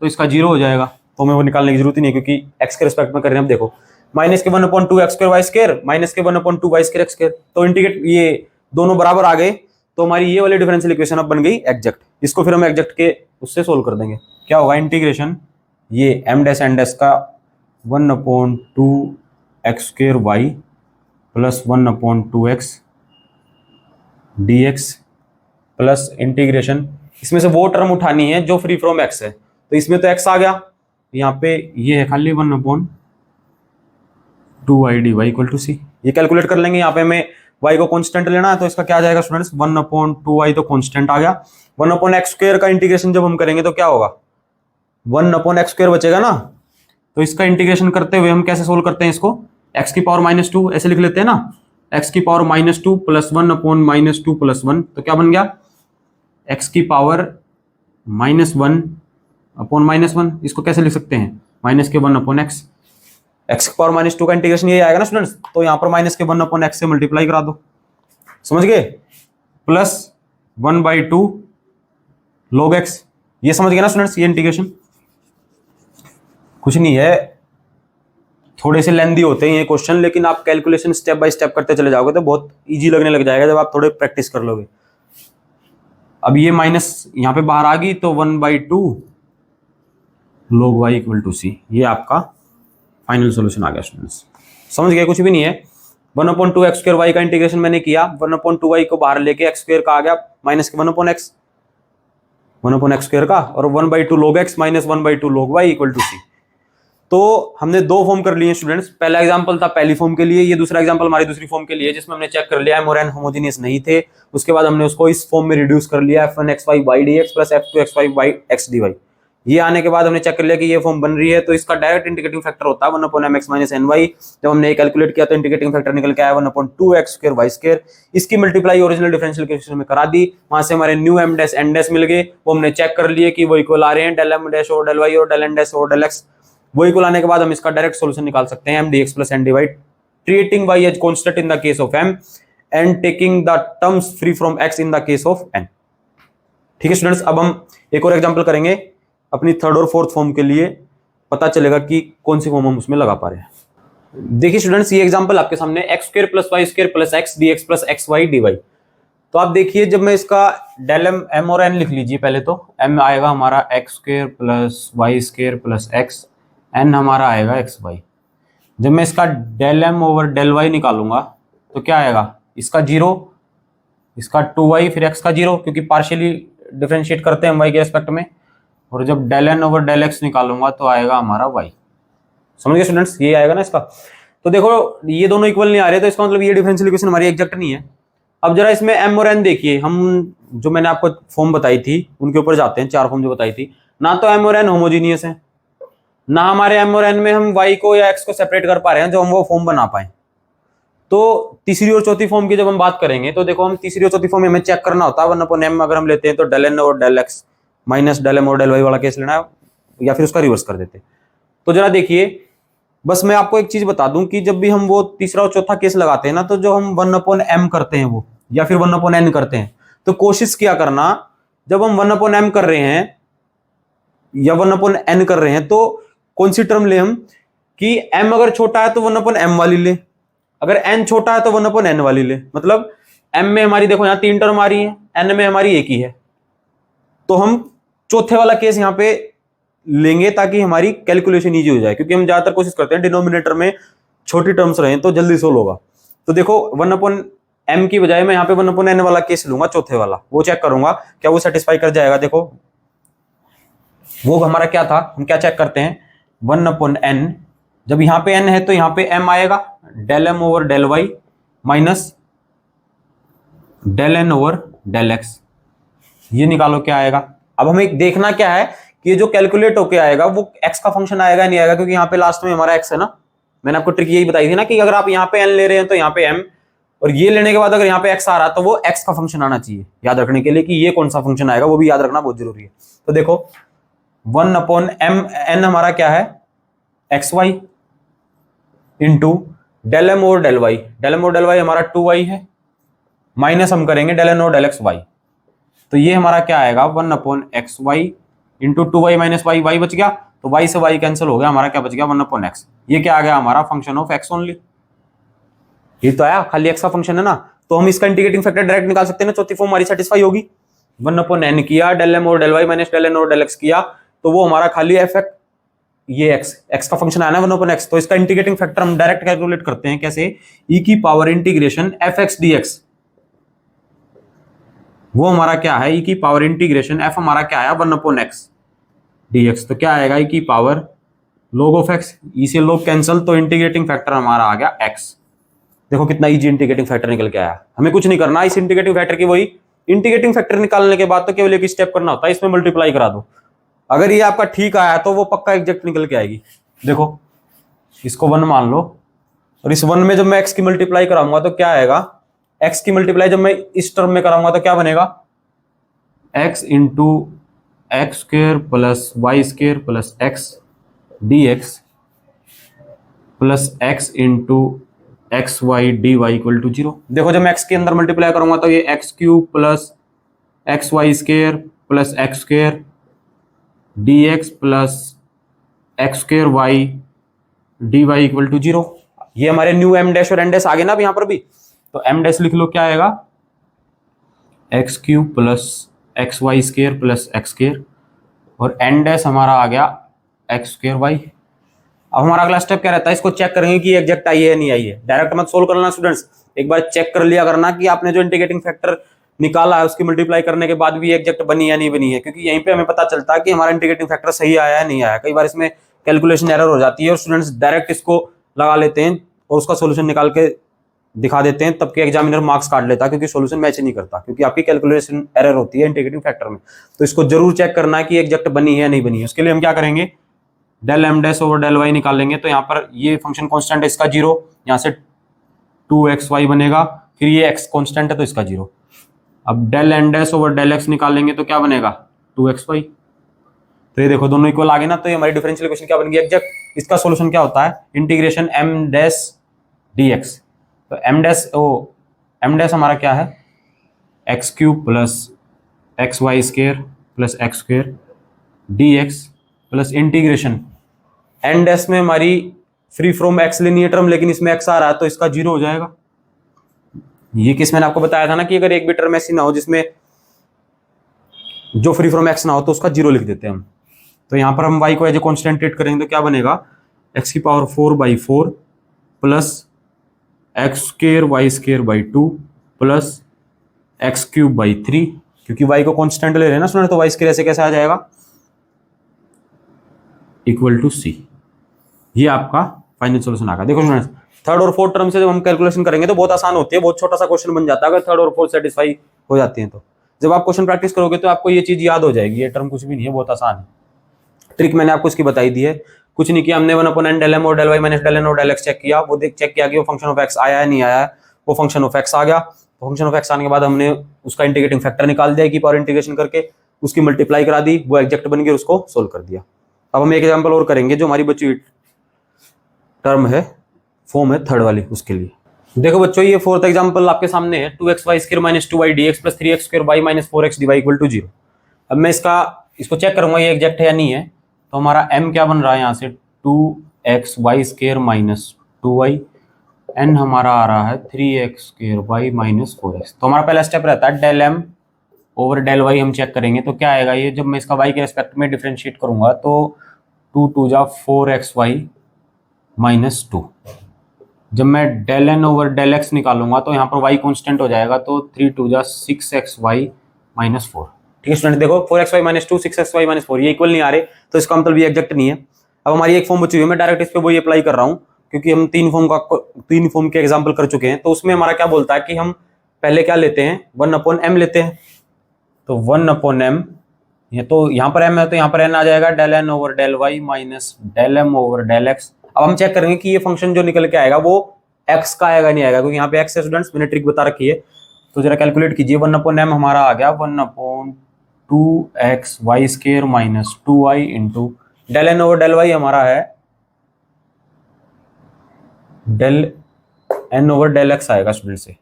S1: तो इसका 0 हो जाएगा, तो हमें वो निकालने की जरूरत ही नहीं, क्योंकि x के रिस्पेक्ट में कर रहे हैं। अब देखो माइनस के 1/2 X square Y square minus के 1/2 वाई स्क्वायर एक्स स्क्वायर, तो इंटीग्रेट ये दोनों बराबर आ गए, तो हमारी ये वाली डिफरेंशियल इक्वेशन अब बन गई एग्जैक्ट। इसको फिर हम एग्जैक्ट के उससे सोल्व कर देंगे। क्या होगा इंटीग्रेशन ये m डैश n डैश का 1/2 X square Y plus 1/2 X dx plus integration, इसमें से वो टर्म उठानी है जो फ्री फ्रॉम x है, तो इसमें तो x आ गया, यहाँ पे ये है खाली 1/2y dy इक्वल टू सी। ये कैलकुलेट कर लेंगे, यहाँ पे हमें y को कांस्टेंट लेना है, तो इसका क्या आ जाएगा स्टूडेंट्स, 1/2y तो कांस्टेंट आ गया, 1/x² का इंटीग्रेशन जब हम करेंगे तो क्या होगा, 1/x² बचेगा ना। तो इसका इंटीग्रेशन करते हुए हम कैसे सोल्व करते हैं इसको, x की पावर -2 ऐसे लिख लेते हैं ना, x की पावर -2 प्लस 1/-2 प्लस 1, तो क्या बन गया, x की पावर -1/-1, इसको कैसे लिख सकते हैं, माइनस के 1/x, x की पावर -2 का इंटीग्रेशन ये आएगा ना स्टूडेंट्स, तो यहाँ पर माइनस के 1/x से मल्टीप्लाई करा दो, समझ गए, प्लस 1/2 log x, ये समझ गए ना स्टूडेंट्स, ये इंटीग्रेशन कुछ नहीं है, थोड़े से लेंदी होते हैं ये क्वेश्चन, लेकिन आप कैलकुलेशन स्टेप बाय स्टेप करते चले जाओगे तो बहुत इजी लगने लग जाएगा जब आप थोड़े प्रैक्टिस कर लोगे। अब ये माइनस यहाँ पे बाहर आ गई, तो 1/2 log y इक्वल टू सी, ये आपका फाइनल सॉल्यूशन आ गया स्टूडेंट्स, समझ गए, कुछ भी नहीं है। 1/2x² y का इंटीग्रेशन मैंने किया, 1/2y को बाहर लेके x² का आ गया माइनस के 1/x का, और 1/2 log x minus 1/2 log y equal to c. तो हमने दो फॉर्म कर लिए स्टूडेंट्स, पहला एग्जांपल था पहली फॉर्म के लिए, ये दूसरा एग्जांपल हमारी दूसरी फॉर्म के लिए, जिसमें हमने चेक कर लिया m और n होमोजेनियस नहीं थे, उसके बाद हमने उसको इस फॉर्म में रिड्यूस कर लिया, f1xy y dx plus f2xy y x dy। ये आने के बाद हमने चेक कर लिया कि ये फॉर्म बन रही है, तो इसका डायरेक्ट इंटीग्रेटिंग फैक्टर होता है 1/mx माइनस ny। जब हमने कैलकुलेट किया तो इंटीग्रेटिंग फैक्टर निकल के आया 1/2x² y², इसकी मल्टीप्लाई ओरिजिनल डिफरेंशियल इक्वेशन में करा दी, वहां से हमारे new m dash n dash मिल गए, वो हमने चेक कर लिए कि वो इक्वल आ रहे हैं, del m डैश और del y और del n डैश और del x, वो इक्वल आने के बाद हम इसका डायरेक्ट सॉल्यूशन निकाल सकते हैं, m dx plus n dy, treating y as constant in the case of m and taking the terms free from x in the case of n। ठीक है स्टूडेंट्स, अब हम एक और एग्जांपल करेंगे अपनी थर्ड और फोर्थ फॉर्म के लिए, पता चलेगा कि कौन सी फॉर्म हम उसमें लगा पा रहे हैं। देखिए स्टूडेंट्स, ये एग्जांपल आपके सामने x² plus y² plus x dx plus xy dy। तो आप देखिए, जब मैं इसका del m और n लिख लीजिए, पहले तो m आएगा हमारा x² plus y² plus x, n हमारा आएगा xy। जब मैं इसका del m over del y निकालूंगा तो क्या आएगा, इसका 0, इसका 2y, फिर x का 0, क्योंकि पार्शियली डिफरेंशिएट करते हैं हम y के रेस्पेक्ट में, और जब del n over del x निकालूंगा तो आएगा हमारा y। समझ गए स्टूडेंट्स, ये आएगा ना इसका। तो देखो ये दोनों इक्वल नहीं आ रहे, तो इसका मतलब ये डिफरेंशियल इक्वेशन हमारी एग्जैक्ट नहीं है। अब जरा इसमें m और n देखिए, हम जो मैंने आपको फॉर्म बताई थी उनके ऊपर जाते हैं, चार फॉर्म जो बताई थी, ना तो m और n होमोजीनियस है, ना हमारे m और n में हम y को या x को सेपरेट कर पा रहे हैं जो हम वो फॉर्म बना पाए। तो तीसरी और चौथी फॉर्म की जब हम बात करेंगे, तो देखो हम तीसरी और चौथी फॉर्म में हमें चेक करना होता है 1/m अगर हम लेते हैं तो del n और del x minus del m और del y वाला केस लेना है, या फिर उसका रिवर्स कर देते। तो जरा देखिए, बस मैं आपको एक चीज बता दूं कि जब भी हम वो तीसरा और चौथा केस लगाते हैं ना, तो जो हम 1/m करते हैं वो, या फिर 1/n करते हैं, तो कोशिश किया करना जब हम 1/m कर रहे हैं या 1/n कर रहे हैं, तो कौन सी टर्म ले हम, कि m अगर छोटा है तो 1/m वाली ले, अगर n छोटा है तो 1/n वाली ले। मतलब m में हमारी देखो यहाँ 3 टर्म आ रही है, n में हमारी एक ही है, तो हम चौथे वाला केस यहाँ पे लेंगे ताकि हमारी कैलकुलेशन इजी हो जाए, क्योंकि हम ज्यादातर कोशिश करते हैं डिनोमिनेटर में छोटी टर्म्स रहे तो जल्दी सोल्व होगा। तो देखो 1/m की बजाय मैं यहाँ पे 1/n वाला केस लूंगा, चौथे वाला, वो चेक करूंगा क्या वो सेटिस्फाई कर जाएगा। देखो वो हमारा क्या था, हम क्या चेक करते हैं, 1/n, जब यहाँ पे n है तो यहाँ पे m आएगा, del m over del y minus del n over del x, ये निकालो क्या आएगा। अब हमें देखना क्या है कि ये जो कैलकुलेट होके आएगा वो x का फंक्शन आएगा नहीं आएगा, क्योंकि यहाँ पे लास्ट में हमारा x है ना। मैंने आपको ट्रिक यही बताई थी ना कि अगर आप यहाँ पे n ले रहे हैं तो यहाँ पे m, और ये लेने के बाद अगर यहाँ पे x आ रहा तो वो x का फंक्शन आना चाहिए, याद रखने के लिए कि ये कौन सा फंक्शन आएगा वो भी याद रखना बहुत जरूरी है। तो देखो 1/m हमारा क्या है, xy इंटू del m और del y, del m और del y हमारा 2y है, माइनस हम करेंगे del n और del x y, तो ये हमारा क्या आएगा 1/xy into 2y minus y, y बच गया, तो y से y कैंसिल हो गया, हमारा क्या बच गया 1/x। ये क्या आ गया हमारा फंक्शन ऑफ x ओनली, ये तो आया, खाली x का फंक्शन है ना। तो हम इसका इंटीग्रेटिंग फैक्टर डायरेक्ट निकाल सकते हैं ना, चौथी फॉर्म हमारी सेटिस्फाई होगी। 1/n किया, del m और del y minus del n और del x किया, तो वो हमारा खाली f, ये x का फंक्शन आया ना 1/x, तो इसका इंटीग्रेटिंग फैक्टर हम डायरेक्ट कैलकुलेट करते हैं कैसे, e की पावर इंटीग्रेशन fx dx, वो हमारा क्या है, ई की पावर इंटीग्रेशन एफ हमारा क्या आया 1/x dx। तो क्या आएगा, ई की पावर log ऑफ x, ई से log कैंसिल, तो इंटीग्रेटिंग फैक्टर हमारा आ गया x। देखो कितना इजी इंटीग्रेटिंग फैक्टर निकल के आया। हमें कुछ नहीं करना, इस इंटीग्रेटिंग फैक्टर की वही इंटीग्रेटिंग फैक्टर निकालने के बाद तो केवल एक स्टेप करना होता है, इसमें मल्टीप्लाई करा दो। अगर ये आपका ठीक आया तो वो पक्का एग्जैक्ट निकल के आएगी। देखो इसको 1 मान लो, और इस 1 में जब मैं x की मल्टीप्लाई कराऊंगा तो क्या आएगा, x की मल्टीप्लाई जब मैं इस टर्म में कराऊंगा तो क्या बनेगा, x into X square plus Y square plus X D x plus X into X Y D Y equal to 0। देखो जब मैं x के अंदर मल्टीप्लाई करूंगा तो ये X cube plus x Y square plus X square D x plus X square Y D Y equal to 0। ये हमारे न्यू एम डैश और एन डैश आ गए ना अब यहाँ पर भी, तो एम डैश लिख लो, क्या आएगा X cube plus x Y square plus X square, और एन डैश हमारा आ गया एक्स स्क्र वाई। अब हमारा अगला स्टेप क्या रहता है, इसको चेक करेंगे कि एग्जैक्ट आई है नहीं आई है। डायरेक्ट मत सोल्व करना स्टूडेंट्स, एक बार चेक कर लिया करना कि आपने जो इंटीग्रेटिंग फैक्टर निकाला है उसकी मल्टीप्लाई करने के बाद भी एग्जैक्ट बनी या नहीं बनी है, क्योंकि यहीं पे हमें पता चलता है कि हमारा इंटीग्रेटिंग फैक्टर सही आया है नहीं आया। कई बार इसमें कैलकुलेशन एरर हो जाती है और स्टूडेंट्स डायरेक्ट इसको लगा लेते हैं और उसका सोल्यूशन निकाल के दिखा देते हैं, तब के एग्जामिनर मार्क्स काट लेता है क्योंकि सोल्यूशन मैच नहीं करता, क्योंकि आपकी कैलकुलेशन एरर होती है इंटीग्रेटिंग फैक्टर में। तो इसको जरूर चेक करना है कि एग्जैक्ट बनी है या नहीं बनी है। उसके लिए हम क्या करेंगे, del M dash over del Y निकालेंगे। तो यहाँ पर ये फंक्शन कांस्टेंट है, इसका 0, यहाँ से 2xy बनेगा, फिर ये x कांस्टेंट है तो इसका 0। अब del N dash over del X निकालेंगे तो क्या बनेगा 2xy। तो ये देखो दोनों इक्वल आ गए ना, तो ये हमारी डिफरेंशियल इक्वेशन क्या बन गई एग्जैक्ट। इसका सॉल्यूशन क्या होता है, इंटीग्रेशन एम डैश dx। तो एम डैश हमारा क्या है, X cube plus x Y square plus X square D x plus integration N dash में हमारी फ्री फ्रॉम एक्स लेनी है टर्म, लेकिन इसमें एक्स आ रहा है तो इसका 0 हो जाएगा। ये किस मैंने आपको बताया था ना कि अगर एक भी टर्म ऐसी ना हो जिसमें जो फ्री फ्रॉम एक्स ना हो तो उसका 0 लिख देते हैं हम। तो यहाँ पर हम y को एज ए कॉन्स्टेंट ट्रीट करेंगे तो क्या बनेगा, x की power 4/4 plus X square Y square by 2 plus X cube by 3। क्योंकि y को कॉन्स्टेंट ले रहे हैं ना सुनो, तो वाई स्क्र ऐसे कैसे आ जाएगा, इक्वल टू c। ये आपका फाइनल सॉल्यूशन आ गया। देखो स्टूडेंट्स, थर्ड और फोर्थ टर्म से जब हम कैलकुलेशन करेंगे तो बहुत आसान होती है, बहुत छोटा सा क्वेश्चन बन जाता है अगर थर्ड और फोर्थ सेटिस्फाई हो जाती है तो। जब आप क्वेश्चन प्रैक्टिस करोगे तो आपको ये चीज याद हो जाएगी, ये टर्म कुछ भी नहीं है, बहुत आसान है। ट्रिक मैंने आपको इसकी बताई दी है, कुछ नहीं किया हमने, 1/n डेल एम और del Y minus del N और डेल एक्स चेक किया, वो चेक किया कि वो फंक्शन ऑफ एक्स आया है नहीं आया है, वो फंक्शन ऑफ एक्स आ गया। फंक्शन ऑफ एक्स आने के बाद हमने उसका इंटीग्रेटिंग फैक्टर निकाल दिया की पावर इंटीग्रेशन करके, उसकी मल्टीप्लाई करा दी, वो एग्जैक्ट बन गई, उसको सोल्व कर दिया। अब हम एक एग्जाम्पल और करेंगे जो हमारी बची हुई टर्म है, फॉर्म है थर्ड वाली, उसके लिए। देखो बच्चों, ये फोर्थ एग्जांपल आपके सामने है, 2xy square minus 2y dx plus 3x square y minus 4x dy equal to 0। अब मैं इसको चेक करूंगा ये एग्जैक्ट है या नहीं है। तो हमारा m क्या बन रहा है यहाँ से, 2xy square minus 2y, n हमारा आ रहा है 3x square y minus 4x। तो हमारा पहला स्टेप रहता है del m over del y हम चेक करेंगे तो क्या आएगा, ये जब मैं इसका y के रेस्पेक्ट में डिफरेंशिएट करूंगा तो 2 2 जा 4xy माइनस 2। जब मैं del N over del X निकालूंगा तो यहाँ पर y कांस्टेंट हो जाएगा, तो 3 2 जा 6xy माइनस 4। ठीक है स्टूडेंट, देखो 4xy माइनस 2 6xy माइनस 4 ये इक्वल नहीं आ रहे, तो इसका मतलब ये एग्जैक्ट नहीं है। अब हमारी एक फॉर्म बची हुई है, मैं डायरेक्ट इस पे वही अप्लाई कर रहा हूँ क्योंकि हम तीन फॉर्म के एग्जाम्पल कर चुके हैं। तो उसमें हमारा क्या बोलता है कि हम पहले क्या लेते हैं, 1/m लेते हैं। तो 1/m, ये तो यहाँ पर m है तो यहाँ पर n आ जाएगा, del N over del Y minus del M over del X. अब हम चेक करेंगे कि ये फंक्शन जो निकल के आएगा वो x का आएगा नहीं आएगा, क्योंकि यहाँ पे x है स्टूडेंट्स, मैंने ट्रिक बता रखी है। तो जरा कैलकुलेट कीजिए, 1/m हमारा आ गया 1/2xy square minus 2y into del N over del Y हमारा है del N over del X आएगा स्टूडेंट से,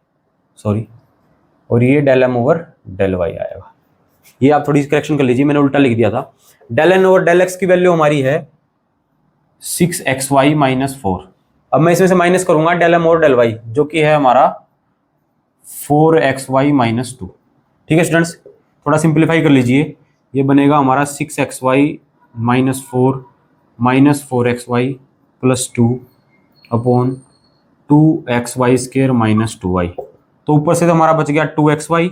S1: सॉरी, और ये del M over del Y आएगा। ये आप थोड़ी सी करेक्शन कर लीजिए, मैंने उल्टा लिख दिया था। Del N over del X की वैल्यू हमारी है 6xy माइनस 4। अब मैं इसमें से माइनस करूंगा del M over del Y जो कि है हमारा 4xy माइनस 2। ठीक है स्टूडेंट्स, थोड़ा सिंप्लीफाई कर लीजिए, ये बनेगा हमारा 6xy minus 4 minus 4xy plus 2 upon 2xy square minus 2y। तो ऊपर से तो हमारा बच गया 2xy,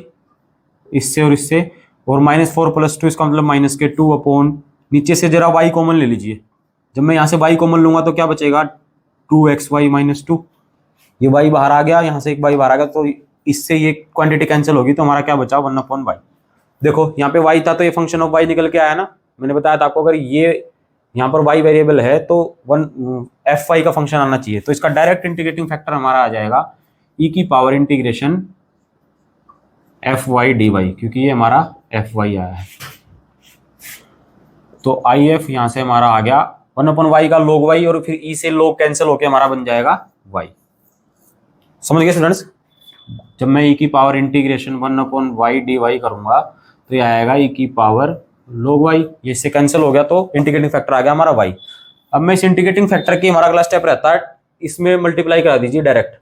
S1: इससे और इससे, और -4 + 2 इसका मतलब -2 अपॉन, नीचे से जरा y कॉमन ले लीजिए। जब मैं यहाँ से y कॉमन लूंगा तो क्या बचेगा, 2xy - 2, ये y बाहर आ गया, यहाँ से एक y बाहर आ गया, तो इससे ये क्वांटिटी कैंसिल होगी, तो हमारा क्या बचा, 1/y। देखो यहाँ पे y था तो ये फंक्शन ऑफ y निकल के आया ना, मैंने बताया था आपको, अगर ये यहाँ पर y वेरिएबल है तो fy का फंक्शन आना चाहिए, तो इसका डायरेक्ट इंटीग्रेटिंग फैक्टर हमारा आ जाएगा e⁻∫ fy dy, क्योंकि ये हमारा fy आया है, तो if यहाँ से हमारा आ गया 1/y का log y, और फिर e से log कैंसिल होके हमारा बन जाएगा y। समझ गए स्टूडेंट्स? जब मैं e⁻∫ 1/y dy करूंगा तो ये आएगा e⁻ log y, ये इससे कैंसिल हो गया, तो इंटीग्रेटिंग फैक्टर आ गया हमारा y। अब मैं इस इंटीग्रेटिंग फैक्टर की, हमारा अगला स्टेप रहता है इसमें मल्टीप्लाई करा दीजिए डायरेक्ट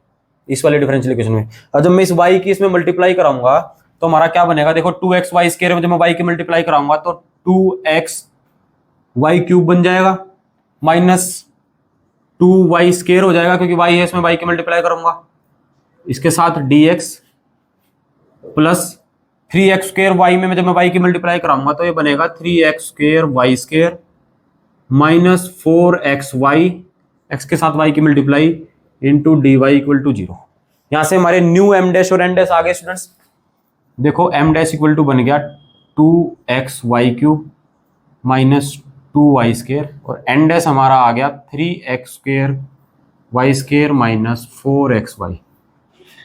S1: इस वाले डिफरेंशियल इक्वेशन में। और जब मैं इस y की इसमें मल्टीप्लाई कराऊंगा तो हमारा क्या बनेगा, देखो 2xy² में जब मैं y की मल्टीप्लाई कराऊंगा तो 2xy³ बन जाएगा, -2y² हो जाएगा, क्योंकि y है इसमें y की मल्टीप्लाई करूंगा, इसके साथ dx प्लस 3x² y में जब मैं y की मल्टीप्लाई कराऊंगा तो ये बनेगा 3x² y² -4xy, x के साथ y की मल्टीप्लाई इंटू dy = 0। यहां से हमारे न्यू m' और n' आ गए स्टूडेंट्स। देखो m' = बन गया 2xy³ -2y² और n' हमारा आ गया 3x² y² -4xy।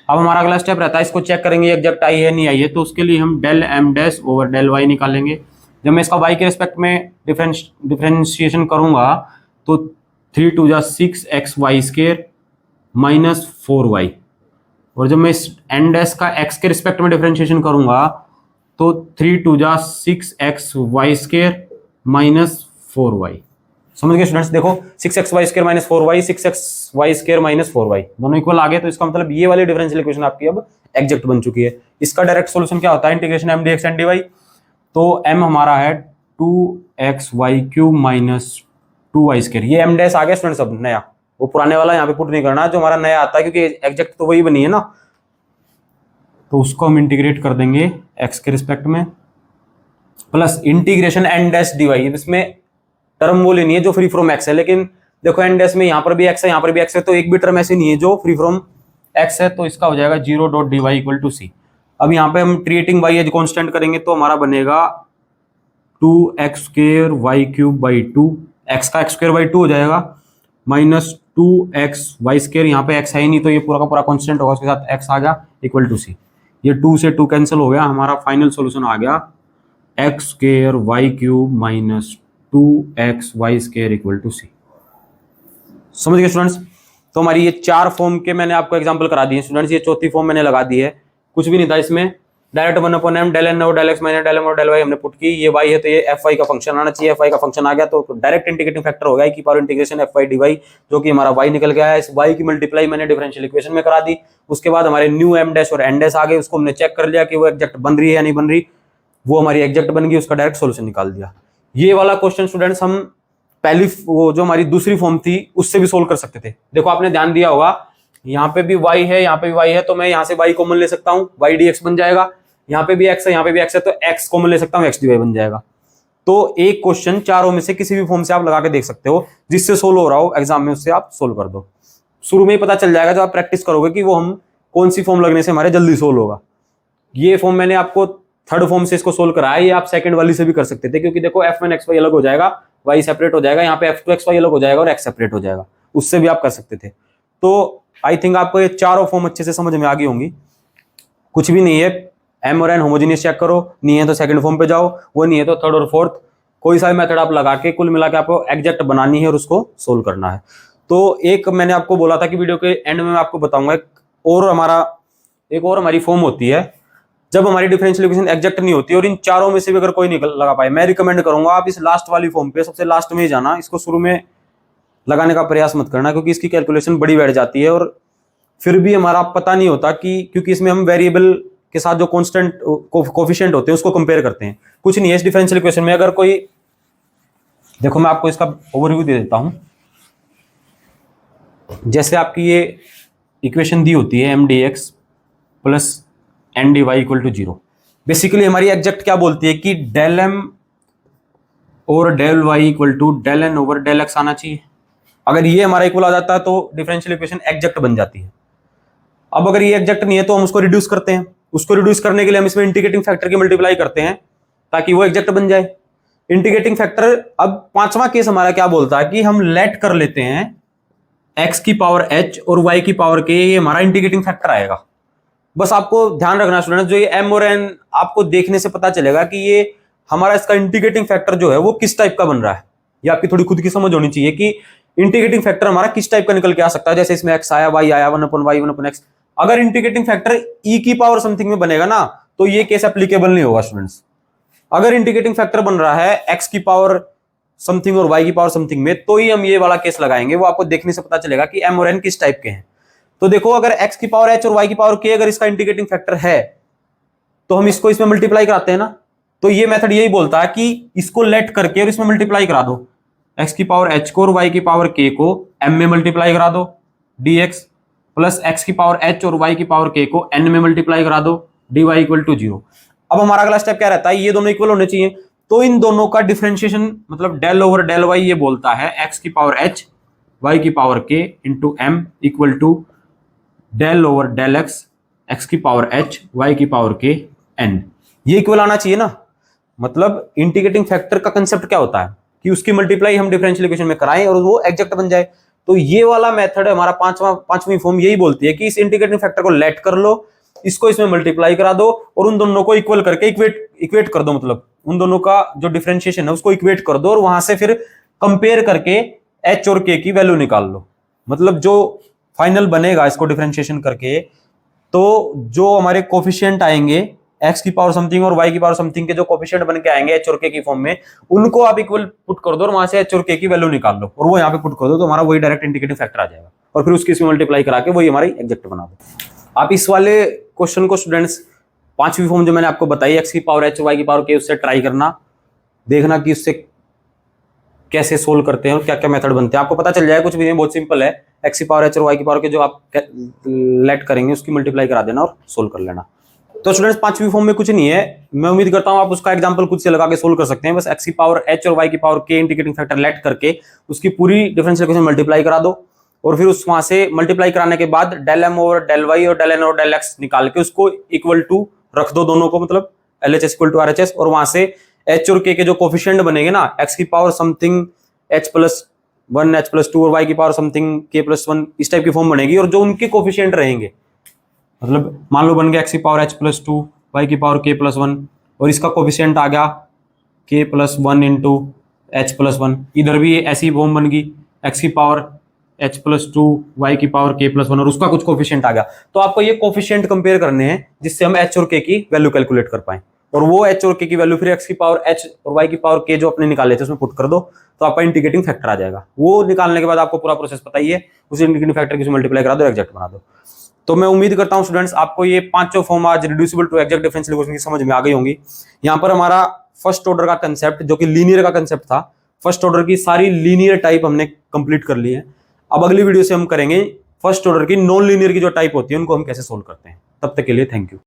S1: अब हमारा अगला स्टेप रहता है, इसको चेक करेंगे एग्जैक्ट आई है नहीं आई है, तो उसके लिए हम ∆m' ओवर ∆y निकालेंगे। जब मैं इसका y के रिस्पेक्ट में डिफरेंशिएशन करूंगा तो 3 × 2 = 6xy² -4y, और जब मैं इस n' का x के रिस्पेक्ट में डिफरेंशिएशन करूंगा तो 3 × 2 = 6xy² -4y। समझ गए स्टूडेंट्स? देखो 6xy² - 4y 6xy² - 4y दोनों इक्वल आ गए, तो इसका मतलब ये वाली डिफरेंशियल इक्वेशन आपकी अब एग्जैक्ट बन चुकी है। इसका डायरेक्ट सॉल्यूशन क्या होता है, integration m dx and dy। तो m हमारा है 2xy³ -2y², ये m' आ गया स्टूडेंट्स अब नया, वो पुराने वाला यहाँ पे पुट नहीं करना, जो हमारा नया आता है, क्योंकि एग्जैक्ट तो वही बनी है ना, तो उसको हम इंटीग्रेट कर देंगे x के रिस्पेक्ट में, प्लस इंटीग्रेशन n' dy। इसमें टर्म वो लेनी है जो फ्री फ्रॉम x है, लेकिन देखो n' में यहाँ पर भी x है, यहाँ पर भी x है, तो एक भी टर्म ऐसी नहीं है जो फ्री फ्रॉम x है, तो इसका हो जाएगा 0.dy = c। अब यहाँ पे हम ट्रीटिंग y एज कांस्टेंट करेंगे तो हमारा बनेगा 2x² y³/2, x का x²/2 हो जाएगा, -2xy², यहाँ पे x है ही नहीं तो ये पूरा का पूरा कांस्टेंट होगा, उसके साथ x आ गया = c। ये 2 से 2 कैंसिल हो गया, हमारा फाइनल सॉल्यूशन आ गया x² y³ -2xy² = c। समझ गए स्टूडेंट्स? तो हमारी ये 4 फॉर्म के मैंने आपको एग्जांपल करा दिए स्टूडेंट्स, ये चौथी फॉर्म मैंने लगा दी है, कुछ भी नहीं था इसमें, डायरेक्ट 1/m ∆n और ∆x - ∆m और ∆y हमने पुट की। ये y है तो ये fy का फंक्शन आना चाहिए, fy का फंक्शन आ गया तो डायरेक्ट इंटीग्रेटिंग फैक्टर हो गया e⁻∫ fy dy, जो कि हमारा y निकल गया है। इस y की मल्टीप्लाई मैंने डिफरेंशियल इक्वेशन में करा दी, उसके बाद हमारे न्यू m' और n' आ गए, उसको हमने चेक कर लिया कि वो एग्जैक्ट बन रही है या नहीं बन रही, वो हमारी एग्जैक्ट बन गई, उसका डायरेक्ट सोल्यूशन निकाल दिया। ये वाला क्वेश्चन स्टूडेंट्स हम पहली वो जो हमारी दूसरी फॉर्म थी उससे भी सोल्व कर सकते थे। देखो आपने ध्यान दिया होगा, यहाँ पे भी y है, यहाँ पे भी y है, तो मैं यहाँ से y कॉमन ले सकता हूँ, y dx बन जाएगा, यहाँ पे भी x है, यहाँ पे भी x है, तो x कॉमन ले सकता हूँ, x dy बन जाएगा। तो एक क्वेश्चन चारों में से किसी भी फॉर्म से आप लगा के देख सकते हो, जिससे सोल्व हो रहा हो एग्जाम में उससे आप सोल्व कर दो। शुरू में ही पता चल जाएगा जब आप प्रैक्टिस करोगे कि वो हम कौन सी फॉर्म लगने से हमारे जल्दी सोल्व होगा। ये फॉर्म मैंने आपको थर्ड फॉर्म से इसको सोल्व कराया, ये आप सेकंड वाली से भी कर सकते थे, क्योंकि देखो f1xy अलग हो जाएगा, y सेपरेट हो जाएगा, यहाँ पे f2xy अलग हो जाएगा और x सेपरेट हो जाएगा, उससे भी आप कर सकते थे। तो आई थिंक आपको ये चारों फॉर्म अच्छे से समझ में आ गई होंगी। कुछ भी नहीं है, m और n होमोजेनियस चेक करो, नहीं है तो सेकंड फॉर्म पे जाओ, वो नहीं है तो थर्ड और फोर्थ, कोई सा भी मेथड आप लगा के कुल मिला के आपको एग्जैक्ट बनानी है और उसको सोल्व करना है। तो एक मैंने आपको बोला था कि वीडियो के एंड में मैं आपको बताऊंगा एक और हमारी फॉर्म होती है जब हमारी डिफरेंशियल इक्वेशन एग्जैक्ट नहीं होती, और इन चारों में से भी अगर कोई नहीं लगा पाए, मैं रिकमेंड करूंगा आप इस लास्ट वाली फॉर्म पे सबसे लास्ट में ही जाना, इसको शुरू में लगाने का प्रयास मत करना, क्योंकि इसकी कैलकुलेशन बड़ी बैठ जाती है और फिर भी हमारा पता नहीं होता कि, क्योंकि इसमें हम वेरिएबल के साथ जो कांस्टेंट कोफिशिएंट होते हैं उसको कंपेयर करते हैं। कुछ नहीं है इस डिफरेंशियल इक्वेशन में, अगर कोई, देखो मैं आपको इसका ओवरव्यू दे देता हूं। जैसे आपकी ये इक्वेशन दी होती है m dx plus n dy = 0, basically हमारी एग्जैक्ट क्या बोलती है कि डेल एम और del Y equal to del N over del X आना चाहिए। अगर ये हमारा इक्वल आ जाता है तो डिफरेंशियल इक्वेशन एग्जैक्ट बन जाती है। अब अगर ये एग्जैक्ट नहीं है तो हम उसको रिड्यूस करते हैं। उसको रिड्यूस करने के लिए हम इसमें इंटीग्रेटिंग फैक्टर की मल्टीप्लाई करते हैं ताकि वो एग्जैक्ट बन जाए। इंटीग्रेटिंग फैक्टर, अब पांचवा केस हमारा क्या बोलता है कि हम लेट कर लेते हैं x की पावर h और y की पावर k, ये हमारा इंटीग्रेटिंग फैक्टर आएगा। बस आपको ध्यान रखना स्टूडेंट्स, जो ये m और n आपको देखने से पता चलेगा कि ये हमारा इसका इंटीग्रेटिंग फैक्टर जो है वो किस टाइप का बन रहा है। ये आपकी थोड़ी खुद की समझ होनी चाहिए कि इंटीग्रेटिंग फैक्टर हमारा किस टाइप का निकल के आ सकता है। जैसे इसमें x आया, y आया, 1/y 1/x। अगर इंटीग्रेटिंग फैक्टर e की पावर समथिंग में बनेगा ना तो ये केस एप्लीकेबल नहीं होगा स्टूडेंट्स। अगर इंटीग्रेटिंग फैक्टर बन रहा है x की पावर समथिंग और y की पावर समथिंग में, तो ही हम ये वाला केस लगाएंगे। वो आपको देखने से पता चलेगा कि m और n किस टाइप के हैं। तो देखो, अगर x की पावर h और y की पावर k अगर इसका इंटीग्रेटिंग फैक्टर है तो हम इसको इसमें मल्टीप्लाई कराते हैं ना। तो ये मेथड यही बोलता है कि इसको लेट करके और इसमें मल्टीप्लाई करा दो। x की पावर h को और y की पावर k को m में मल्टीप्लाई करा दो dx, प्लस x की पावर h और y की पावर k को n में मल्टीप्लाई करा दो dy इक्वल टू 0। अब हमारा अगला स्टेप क्या रहता है, ये दोनों इक्वल होने चाहिए। तो इन दोनों का डिफरेंशिएशन मतलब डेल ओवर डेल वाई ये बोलता है x की पावर h y की power k into m equal to del over del X x की पावर h y की पावर k n। ये इक्वल आना चाहिए ना। मतलब इंटीग्रेटिंग फैक्टर का कंसेप्ट क्या होता है कि उसकी मल्टीप्लाई हम डिफरेंशियल इक्वेशन में कराएं और वो एग्जैक्ट बन जाए। तो ये वाला मेथड हमारा पांचवी फॉर्म यही बोलती है कि इस इंटीग्रेटिंग फैक्टर को लेट कर लो, इसको इसमें मल्टीप्लाई करा दो और उन दोनों को इक्वल करके इक्वेट कर दो। मतलब उन दोनों का जो डिफरेंशिएशन है उसको इक्वेट कर दो और वहां से फिर कंपेयर करके h और k की वैल्यू निकाल लो। मतलब जो फाइनल बनेगा इसको डिफरेंशिएशन करके, तो जो हमारे कोफिशिएंट आएंगे x की पावर समथिंग और y की पावर समथिंग के जो कोफिशिएंट बन के आएंगे h और k की फॉर्म में, उनको आप इक्वल पुट कर दो और वहां से h और k की वैल्यू निकाल लो और वो यहाँ पे पुट कर दो, तो हमारा वही डायरेक्ट इंटीग्रेटिंग फैक्टर आ जाएगा और फिर उसकी इसमें मल्टीप्लाई करा के वही हमारी एग्जैक्ट बना दो। आप इस वाले क्वेश्चन को स्टूडेंट्स पांचवी फॉर्म जो मैंने आपको बताई x की पावर h y की पावर k, उससे ट्राई करना, देखना कि उससे कैसे सोल्व करते हैं और क्या क्या मेथड बनते हैं। आपको पता चल जाएगा कुछ भी नहीं, बहुत सिंपल है। x की पावर h और y की पावर k जो आप लेट करेंगे उसकी मल्टीप्लाई करा देना और सोल्व कर लेना। तो स्टूडेंट्स पांचवी फॉर्म में कुछ नहीं है, मैं उम्मीद करता हूं आप उसका एग्जांपल खुद से लगा के सोल्व कर सकते हैं। बस x की पावर h और y की power k integrating factor let करके उसकी पूरी डिफरेंशियल इक्वेशन मल्टीप्लाई करा दो और फिर उस वहां से मल्टीप्लाई कराने के बाद del m over del y और del n over del x निकाल के उसको इक्वल टू रख दो दोनों को, मतलब LHS इक्वल टू RHS, और वहां से h और k के जो कोफिशिएंट बनेंगे ना, x की power something h plus 1 h plus 2 और y की पावर समथिंग k प्लस 1, इस टाइप की फॉर्म बनेगी। और जो उनके कोफिशिएंट रहेंगे, मतलब मान लो बन गया x की पावर h प्लस 2 y की पावर k प्लस 1 और इसका कोफिशिएंट आ गया k plus 1 into h plus 1, इधर भी ऐसी फॉर्म बन गई x की पावर h प्लस 2 y की पावर k प्लस 1 और उसका कुछ कोफिशिएंट आ गया। तो आपको ये कोफिशिएंट कंपेयर करने हैं जिससे हम h और k की वैल्यू कैलकुलेट कर पाए, और वो h और k की वैल्यू फिर x की पावर h और y की पावर k जो अपने निकाले थे उसमें पुट कर दो, तो आपका इंटीग्रेटिंग फैक्टर आ जाएगा। वो निकालने के बाद आपको पूरा प्रोसेस पता ही है, उस इंटीग्रेटिंग फैक्टर की मल्टीप्लाई करा दो, एग्जैक्ट बना दो। तो मैं उम्मीद करता हूं स्टूडेंट्स आपको ये पांचों फॉर्म आज reducible to exact differential equation की समझ में आ गई होंगी। यहाँ पर हमारा फर्स्ट ऑर्डर का कंसेप्ट जो कि लीनियर का कंसेप्ट था, फर्स्ट ऑर्डर की सारी लीनियर टाइप हमने कंप्लीट कर ली है। अब अगली वीडियो से हम करेंगे फर्स्ट ऑर्डर की नॉन लीनियर की जो टाइप होती है उनको हम कैसे सोल्व करते हैं। तब तक के लिए थैंक यू।